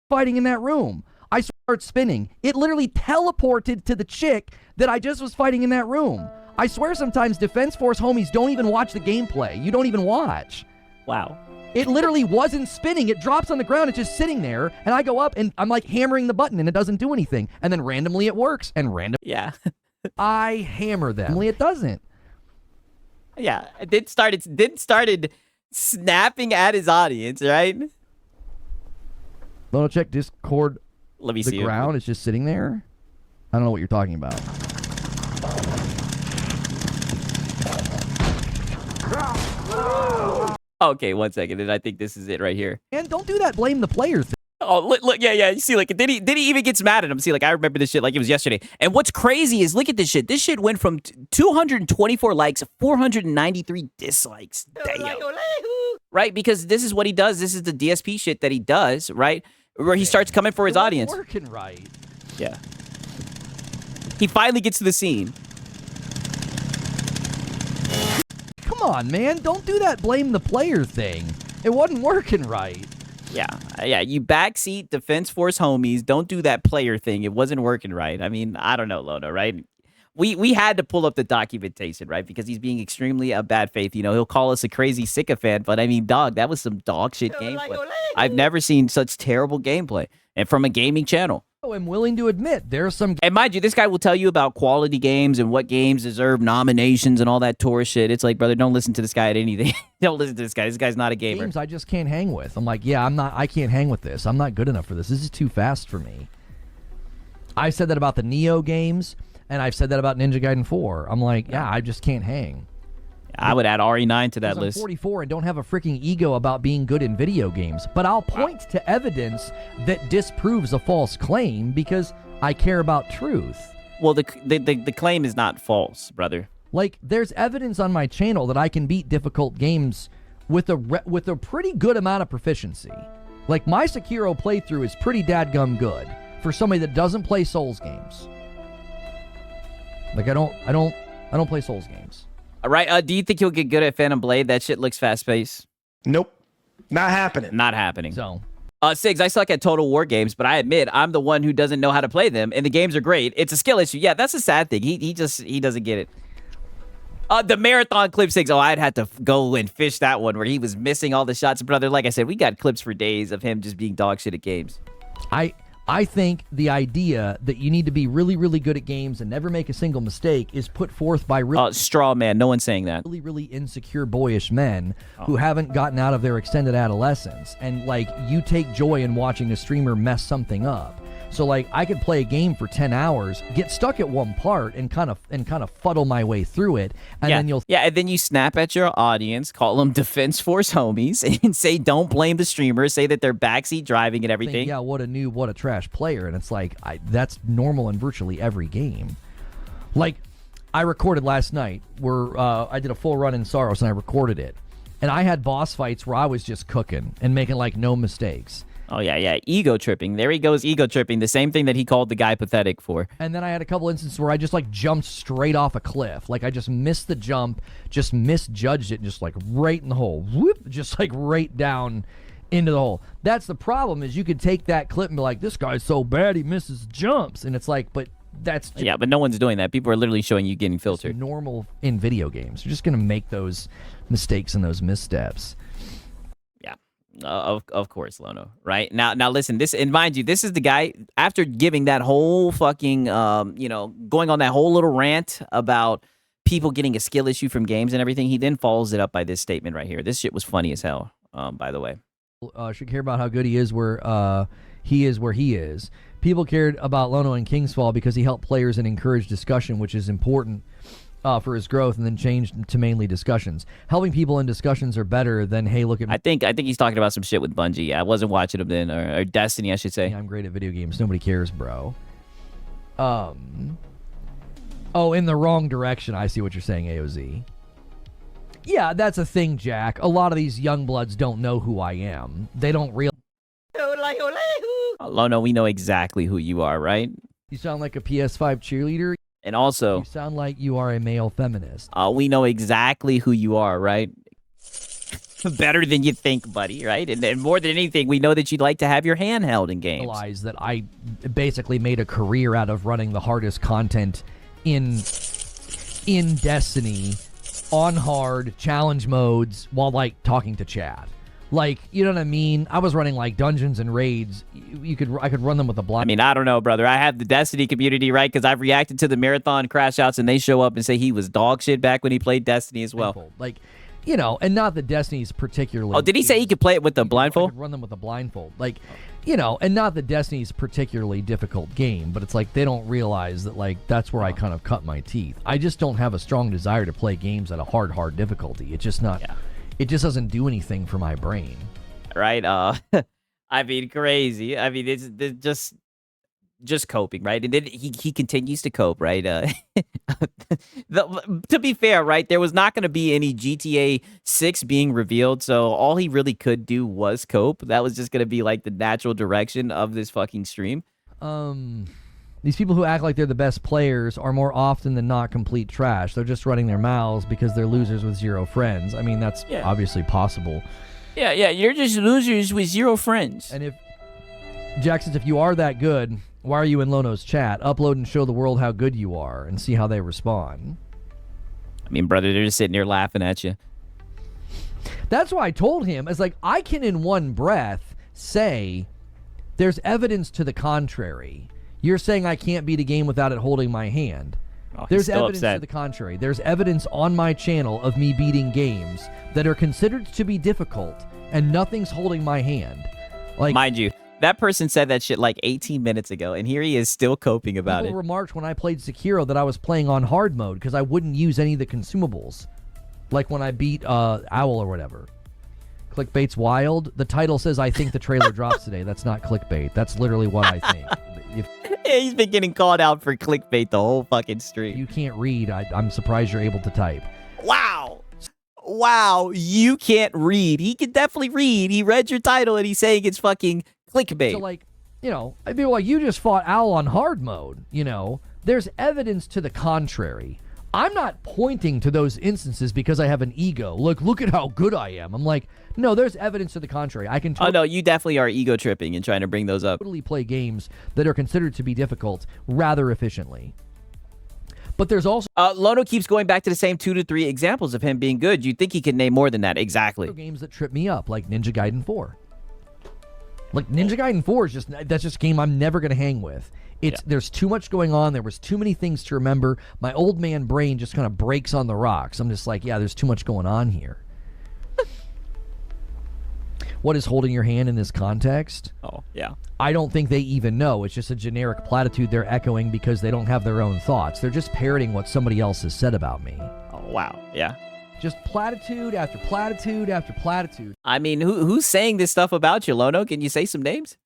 Fighting in that room. I start spinning. It literally teleported to the chick that I just was fighting in that room. I swear sometimes Defense Force homies don't even watch the gameplay. You don't even watch. Wow. It literally wasn't spinning. It drops on the ground. It's just sitting there. And I go up and I'm like hammering the button and it doesn't do anything. And then randomly it works. And Yeah. I hammer them. It doesn't. Yeah. It started snapping at his audience, right? Little check Discord. Let me The see. ground is just sitting there. I don't know what you're talking about. Okay, 1 second. And I think this is it right here. And don't do that blame the player thing. Oh, look, yeah. You see, like, then he even gets mad at him. See, like, I remember this shit like it was yesterday. And what's crazy is, look at this shit. This shit went from 224 likes, 493 dislikes. Damn. Right? Because this is what he does. This is the DSP shit that he does, right? Where he starts coming for his audience. Working right. Yeah. He finally gets to the scene. Come on, man. Don't do that blame the player thing. It wasn't working right. Yeah. You backseat Defense Force homies. Don't do that player thing. It wasn't working right. I mean, I don't know, Lono, right? We had to pull up the documentation, right? Because he's being extremely bad faith. You know, he'll call us a crazy sycophant, but I mean, dog, that was some dog shit gameplay. I've never seen such terrible gameplay, and from a gaming channel. I'm willing to admit there's some And mind you, this guy will tell you about quality games and what games deserve nominations and all that tourist shit. It's like, brother, don't listen to this guy at anything. Don't listen to this guy. This guy's not a gamer. games I just can't hang with. I'm like, yeah, I can't hang with this. I'm not good enough for this. This is too fast for me. I've said that about the Neo games, and I've said that about Ninja Gaiden 4. I'm like, yeah, I just can't hang. I would add RE9 to that list. I'm 44 and don't have a freaking ego about being good in video games, but I'll point to evidence that disproves a false claim because I care about truth. Well, the claim is not false, brother. Like, there's evidence on my channel that I can beat difficult games with a pretty good amount of proficiency. Like, my Sekiro playthrough is pretty dadgum good for somebody that doesn't play Souls games. Like, I don't play Souls games. All right. Do you think he'll get good at Phantom Blade? That shit looks fast paced. Nope. Not happening. Not happening. So Sigs, I suck at Total War games, but I admit I'm the one who doesn't know how to play them, and the games are great. It's a skill issue. Yeah, that's a sad thing. He doesn't get it. The marathon clip, Sigs. Oh, I'd have to go and fish that one where he was missing all the shots. Brother, like I said, we got clips for days of him just being dog shit at games. I think the idea that you need to be really, really good at games and never make a single mistake is put forth by straw man. No one's saying that. really, really insecure, boyish men who haven't gotten out of their extended adolescence. And, like, you take joy in watching a streamer mess something up. So, like, I could play a game for 10 hours, get stuck at one part, and kind of fuddle my way through it, and then and then you snap at your audience, call them Defense Force homies, and say don't blame the streamer, say that they're backseat driving and everything. think, yeah, what a noob, what a trash player, and it's like that's normal in virtually every game. Like, I recorded last night where I did a full run in SAROS, and I recorded it, and I had boss fights where I was just cooking and making like no mistakes. Oh, yeah. Ego tripping. There he goes, ego tripping. The same thing that he called the guy pathetic for. And then I had a couple instances where I just, like, jumped straight off a cliff. Like, I just missed the jump, just misjudged it, and just, like, right in the hole. Whoop! Just, like, right down into the hole. That's the problem, is you could take that clip and be like, this guy's so bad he misses jumps. And it's like, but that's just yeah, but no one's doing that. People are literally showing you getting filtered. normal in video games. You're just going to make those mistakes and those missteps. Of course, Lono. Right now, listen. This, and mind you, this is the guy after giving that whole fucking, going on that whole little rant about people getting a skill issue from games and everything. He then follows it up by this statement right here. This shit was funny as hell. By the way, should care about how good he is where he is. People cared about Lono in Kingsfall because he helped players and encouraged discussion, which is important. For his growth, and then changed to mainly discussions. Helping people in discussions are better than, hey, look at me. I think he's talking about some shit with Bungie. Yeah, I wasn't watching him then, or Destiny, I should say. Yeah, I'm great at video games. Nobody cares, bro. Oh, in the wrong direction. I see what you're saying, AOZ. Yeah, that's a thing, Jack. A lot of these young bloods don't know who I am. They don't realize. Lono, we know exactly who you are, right? You sound like a PS5 cheerleader. And also, you sound like you are a male feminist. We know exactly who you are, right? Better than you think, buddy, right? And more than anything, we know that you'd like to have your hand held in games. Realize that I basically made a career out of running the hardest content in Destiny on hard challenge modes while, like, talking to chat. Like, you know what I mean? I was running, like, dungeons and raids. I could run them with a blind. I mean, I don't know, brother. I have the Destiny community, right? Because I've reacted to the marathon crash outs, and they show up and say he was dog shit back when he played Destiny as well. Like, you know, and not that Destiny's particularly. Oh, did he say he could play it with the blindfold? I could run them with a blindfold. Like, you know, and not that Destiny's particularly difficult game, but it's like they don't realize that, like, that's where I kind of cut my teeth. I just don't have a strong desire to play games at a hard difficulty. It's just not. Yeah. It just doesn't do anything for my brain. Right? I mean, crazy. I mean, it's just coping, right? And then he continues to cope, right? To be fair, right, there was not going to be any GTA 6 being revealed, so all he really could do was cope. That was just going to be like the natural direction of this fucking stream. These people who act like they're the best players are more often than not complete trash. They're just running their mouths because they're losers with zero friends. I mean, that's obviously possible. Yeah, you're just losers with zero friends. And if Jackson, if you are that good, why are you in Lono's chat? Upload and show the world how good you are and see how they respond. I mean, brother, they're just sitting there laughing at you. That's why I told him, it's like, I can in one breath say there's evidence to the contrary. You're saying I can't beat a game without it holding my hand. Oh, there's evidence to the contrary. There's evidence on my channel of me beating games that are considered to be difficult, and nothing's holding my hand. Like, mind you, that person said that shit like 18 minutes ago, and here he is still coping about it. People remarked when I played Sekiro that I was playing on hard mode because I wouldn't use any of the consumables. Like when I beat Owl or whatever. Clickbait's wild. The title says, I think the trailer drops today. That's not clickbait. That's literally what I think. Yeah, he's been getting called out for clickbait the whole fucking stream. You can't read. I'm surprised you're able to type. Wow, you can't read. He can definitely read. He read your title and he's saying it's fucking clickbait. So, like, you know, I mean, like, you just fought Owl on hard mode, you know. There's evidence to the contrary. I'm not pointing to those instances because I have an ego. Look at how good I am. I'm like, no, there's evidence to the contrary. I can Oh, no, you definitely are ego tripping and trying to bring those up. totally play games that are considered to be difficult rather efficiently. But there's also Lono keeps going back to the same 2 to 3 examples of him being good. You'd think he could name more than that. Exactly. games that trip me up, like Ninja Gaiden 4. Like Ninja Gaiden 4 is that's just a game I'm never going to hang with. There's too much going on. There was too many things to remember. My old man brain just kind of breaks on the rocks. I'm just like, yeah, there's too much going on here. What is holding your hand in this context? Oh, yeah. I don't think they even know. It's just a generic platitude they're echoing because they don't have their own thoughts. They're just parroting what somebody else has said about me. Oh, wow. Yeah. Just platitude after platitude after platitude. I mean, who's saying this stuff about you, Lono? Can you say some names?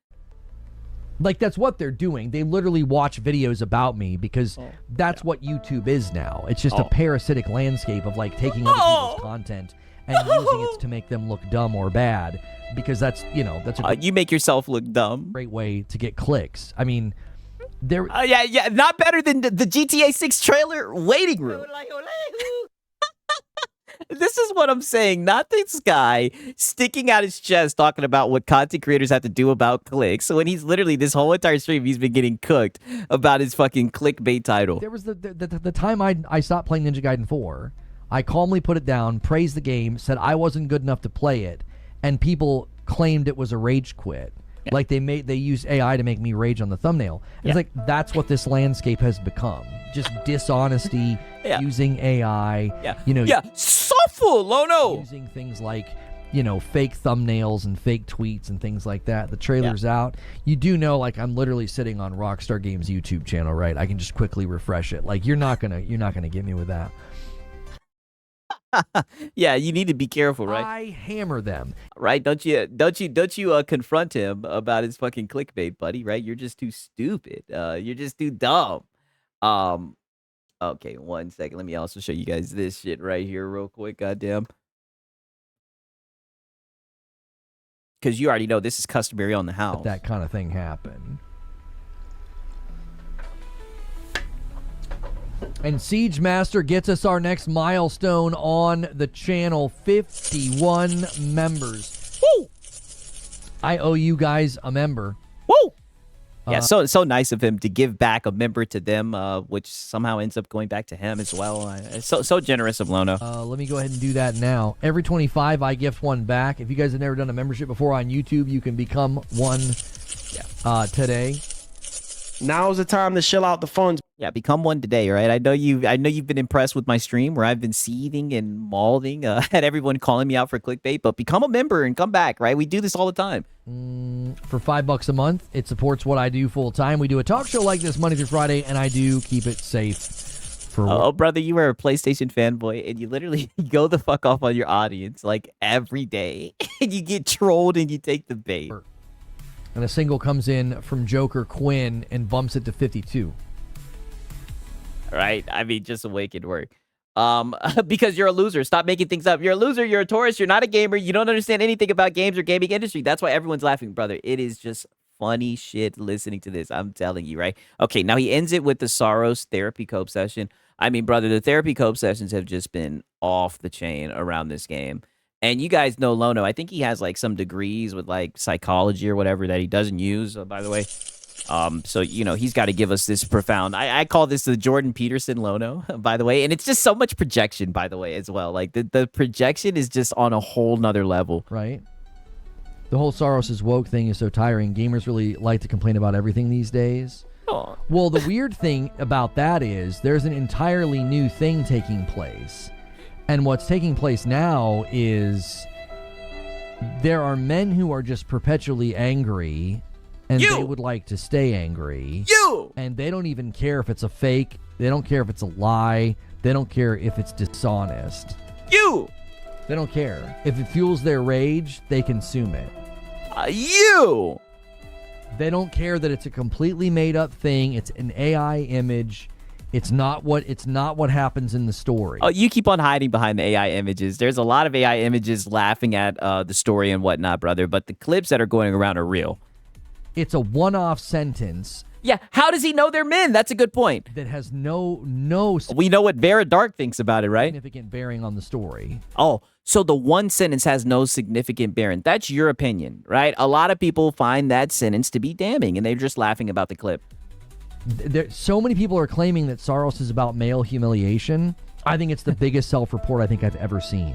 Like, that's what they're doing. They literally watch videos about me because that's what YouTube is now. It's just a parasitic landscape of, like, taking other people's content and using it to make them look dumb or bad because that's, that's a you make yourself look dumb. great way to get clicks. I mean, there... Yeah, not better than the GTA 6 trailer waiting room. This is what I'm saying. Not this guy sticking out his chest talking about what content creators have to do about clicks. So when he's literally, this whole entire stream, he's been getting cooked about his fucking clickbait title. There was the time I stopped playing Ninja Gaiden 4. I calmly put it down, praised the game, said I wasn't good enough to play it, and people claimed it was a rage quit. Yeah. Like they used AI to make me rage on the thumbnail. It's like that's what this landscape has become. Just dishonesty, using AI. Soulful, Lono. Using things like, fake thumbnails and fake tweets and things like that. The trailer's out. You do know, like, I'm literally sitting on Rockstar Games YouTube channel, right? I can just quickly refresh it. Like, you're not gonna get me with that. Yeah, you need to be careful, right? I hammer them. Right? Don't you confront him about his fucking clickbait, buddy, right? You're just too stupid. You're just too dumb. Okay, 1 second. Let me also show you guys this shit right here real quick, goddamn. Because you already know this is customary on the house. That kind of thing happen. And Siege Master gets us our next milestone on the channel, 51 members. Woo! I owe you guys a member. Woo! Yeah, so nice of him to give back a member to them, which somehow ends up going back to him as well. So generous of Lono. Let me go ahead and do that now. Every 25, I gift one back. If you guys have never done a membership before on YouTube, you can become one today. Now's the time to shill out the funds. Yeah, become one today, right? I know you've been impressed with my stream where I've been seething and mauling at everyone calling me out for clickbait, but become a member and come back, right? We do this all the time. For $5 a month, it supports what I do full time. We do a talk show like this Monday through Friday, and I do keep it safe. For brother, you are a PlayStation fanboy, and you literally go the fuck off on your audience like every day, and you get trolled and you take the bait. And a single comes in from Joker Quinn and bumps it to 52. Right? I mean, just a wicked work. Because you're a loser. Stop making things up. You're a loser. You're a tourist. You're not a gamer. You don't understand anything about games or gaming industry. That's why everyone's laughing, brother. It is just funny shit listening to this. I'm telling you, right? Okay, now he ends it with the SAROS therapy cope session. I mean, brother, the therapy cope sessions have just been off the chain around this game. And you guys know Lono. I think he has like some degrees with like psychology or whatever that he doesn't use, by the way. So, he's got to give us this profound. I call this the Jordan Peterson Lono, by the way. And it's just so much projection, by the way, as well. Like the projection is just on a whole nother level. Right. The whole Saros is woke thing is so tiring. Gamers really like to complain about everything these days. Oh. Well, the weird thing about that is there's an entirely new thing taking place. And what's taking place now is there are men who are just perpetually angry, and they would like to stay angry. And they don't even care if it's a fake. They don't care if it's a lie. They don't care if it's dishonest. They don't care. If it fuels their rage, they consume it. They don't care that it's a completely made up thing. It's an AI image. It's not what happens in the story. Oh, you keep on hiding behind the AI images. There's a lot of AI images laughing at the story and whatnot, brother. But the clips that are going around are real. It's a one-off sentence Yeah, how does he know they're men? That's a good point. that has no We know what Vera Dark thinks about it, right? significant bearing on the story. Oh, so the one sentence has no significant bearing. That's your opinion, right? A lot of people find that sentence to be damning, and they're just laughing about the clip. So many people are claiming that Saros is about male humiliation. I think it's the biggest self-report I think I've ever seen.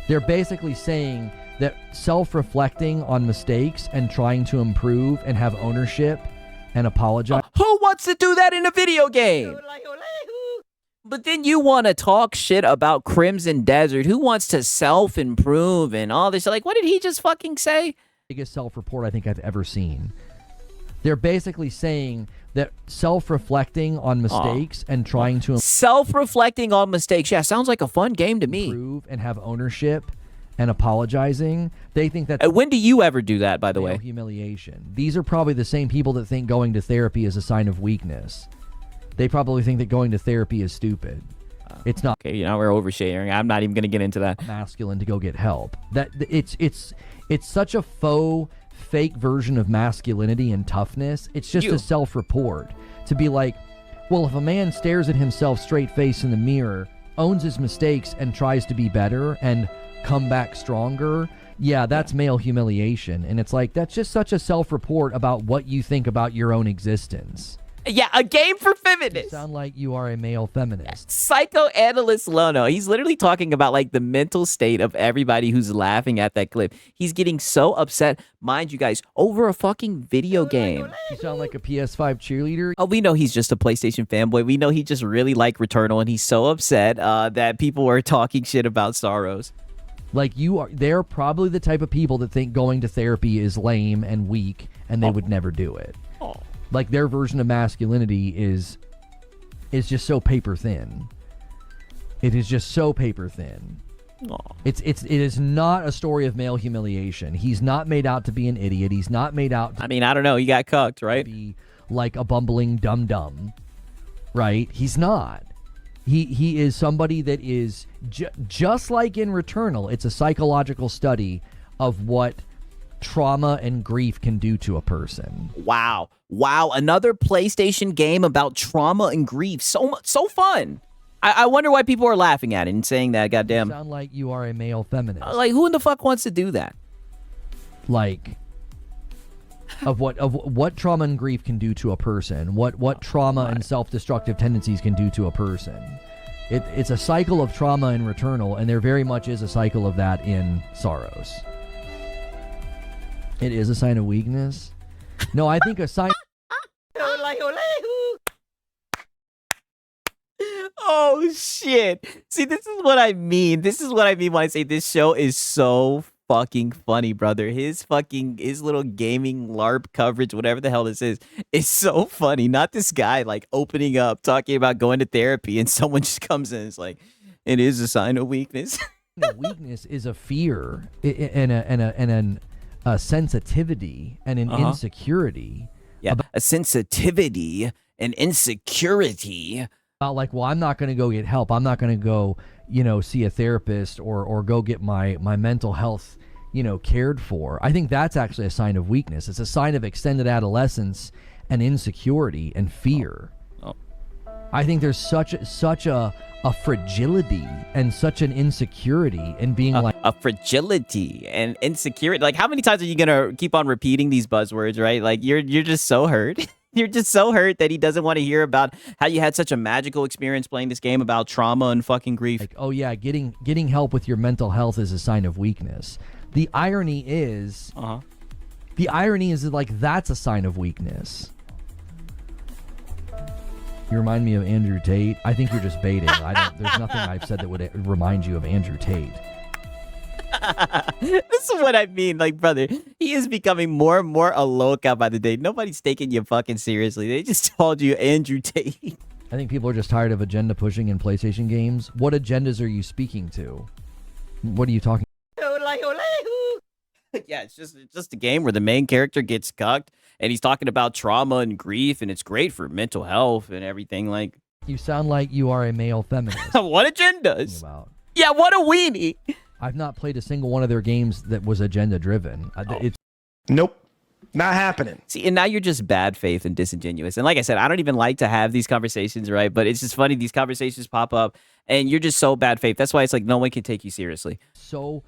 They're basically saying that self-reflecting on mistakes and trying to improve and have ownership and apologize. Who wants to do that in a video game? But then you want to talk shit about Crimson Desert. Who wants to self-improve and all this? Like, what did he just fucking say? Biggest self-report I think I've ever seen. They're basically saying that self-reflecting on mistakes and trying to Self-reflecting on mistakes. Yeah, sounds like a fun game to me. improve and have ownership and apologizing, they think that's When do you ever do that, by the male way? humiliation. These are probably the same people that think going to therapy is a sign of weakness. They probably think that going to therapy is stupid. It's not Okay, we're oversharing. I'm not even going to get into that. masculine to go get help. That it's such a fake version of masculinity and toughness. It's just a self-report to be like, well, if a man stares at himself straight face in the mirror, owns his mistakes and tries to be better and come back stronger, yeah, that's male humiliation. And it's like, that's just such a self-report about what you think about your own existence. Yeah, a game for You feminists. sound like you are a male feminist. Psychoanalyst Lono. He's literally talking about like the mental state of everybody who's laughing at that clip. He's getting so upset, mind you guys, over a fucking video game. You sound like a PS5 cheerleader. Oh, we know he's just a PlayStation fanboy. We know he just really liked Returnal, and he's so upset that people are talking shit about Saros. Like they're probably the type of people that think going to therapy is lame and weak, and they would never do it. Oh. Like their version of masculinity is just so paper thin. It is just so paper thin. Oh. It is not a story of male humiliation. He's not made out to be an idiot. He's not made out to I mean, I don't know. He got cucked, right? be like a bumbling dum-dum, right? He's not. He is somebody that is just like in Returnal. It's a psychological study of what trauma and grief can do to a person. Wow. Another PlayStation game about trauma and grief. So fun. I wonder why people are laughing at it and saying that. Goddamn. You sound like you are a male feminist. Like, who in the fuck wants to do that? Like of what trauma and grief can do to a person. What trauma and self-destructive tendencies can do to a person. It's a cycle of trauma in Returnal, and there very much is a cycle of that in Saros. It is a sign of weakness. No, I think a sign. Oh shit. See, this is what I mean. This is what I mean when I say this show is so fucking funny, brother. His little gaming LARP coverage, whatever the hell this is so funny. Not this guy like opening up, talking about going to therapy, and someone just comes in and is like, it is a sign of weakness. Weakness is a fear and a sensitivity and an insecurity. Yeah, a sensitivity and insecurity. About like, well, I'm not going to go get help. I'm not going to go, see a therapist or go get my mental health, cared for. I think that's actually a sign of weakness. It's a sign of extended adolescence and insecurity and fear. Oh. I think there's such a fragility and such an insecurity in being like a fragility and insecurity. Like, how many times are you gonna keep on repeating these buzzwords, right? Like, you're just so hurt. You're just so hurt that he doesn't want to hear about how you had such a magical experience playing this game about trauma and fucking grief. oh yeah, getting help with your mental health is a sign of weakness. The irony is like that's a sign of weakness. You remind me of Andrew Tate. I think you're just baiting. There's nothing I've said that would remind you of Andrew Tate. This is what I mean. Like, brother, he is becoming more and more a loca by the day. Nobody's taking you fucking seriously. They just called you Andrew Tate. I think people are just tired of agenda pushing in PlayStation games. What agendas are you speaking to? What are you talking Yeah, it's just a game where the main character gets cucked and he's talking about trauma and grief, and it's great for mental health and everything. Like, You sound like you are a male feminist. what agendas? About. Yeah, what a weenie. I've not played a single one of their games that was agenda driven. It's Nope. Not happening. See, and now you're just bad faith and disingenuous. And like I said, I don't even like to have these conversations, right? But it's just funny. These conversations pop up and you're just so bad faith. That's why it's like no one can take you seriously. So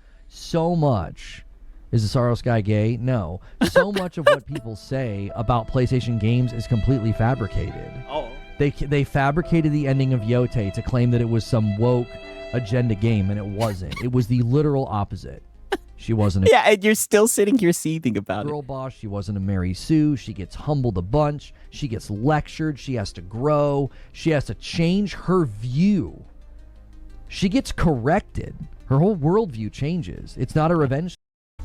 much. Is the SAROS guy gay? No. So much of what people say about PlayStation games is completely fabricated. Oh. They fabricated the ending of Yote to claim that it was some woke agenda game, and it wasn't. It was the literal opposite. She wasn't a Yeah, and you're still sitting here seething about girl it. boss. She wasn't a Mary Sue. She gets humbled a bunch. She gets lectured. She has to grow. She has to change her view. She gets corrected. Her whole worldview changes. It's not a revenge.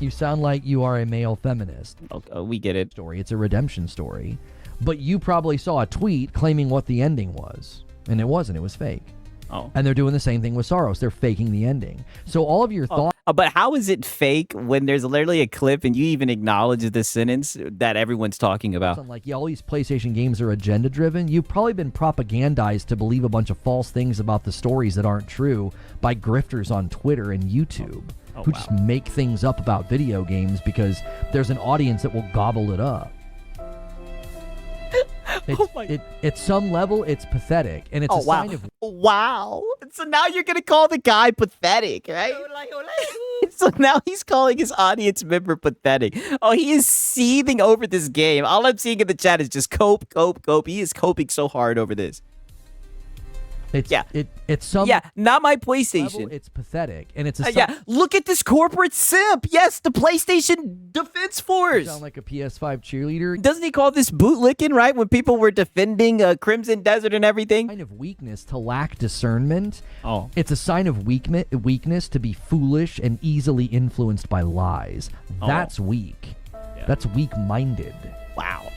You sound like you are a male feminist. Oh, we get it. Story. It's a redemption story. But you probably saw a tweet claiming what the ending was. And it wasn't. It was fake. Oh. And they're doing the same thing with SAROS. They're faking the ending. So all of your thoughts. But how is it fake when there's literally a clip and you even acknowledge the sentence that everyone's talking about? Like, yeah, all these PlayStation games are agenda driven. You've probably been propagandized to believe a bunch of false things about the stories that aren't true by grifters on Twitter and YouTube who just make things up about video games because there's an audience that will gobble it up. At some level, it's pathetic, and it's a sign of. Wow. So now you're going to call the guy pathetic, right? So now he's calling his audience member pathetic. Oh, he is seething over this game. All I'm seeing in the chat is just cope. He is coping so hard over this. It's some. Yeah, not my PlayStation. Level, it's pathetic, and it's a. Look at this corporate simp. Yes, the PlayStation Defense Force. Sound like a PS5 cheerleader. Doesn't he call this bootlicking, right? When people were defending Crimson Desert and everything. Sign of weakness to lack discernment. Oh, it's a sign of weakness to be foolish and easily influenced by lies. That's weak. Yeah. That's weak-minded. Wow.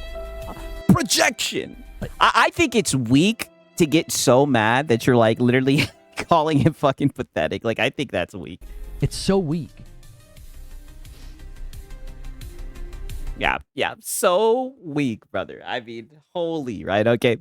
Projection. I think it's weak to get so mad that you're like literally calling him fucking pathetic. Like, I think that's weak. It's so weak. Yeah, so weak, brother. I mean, holy, right? Okay.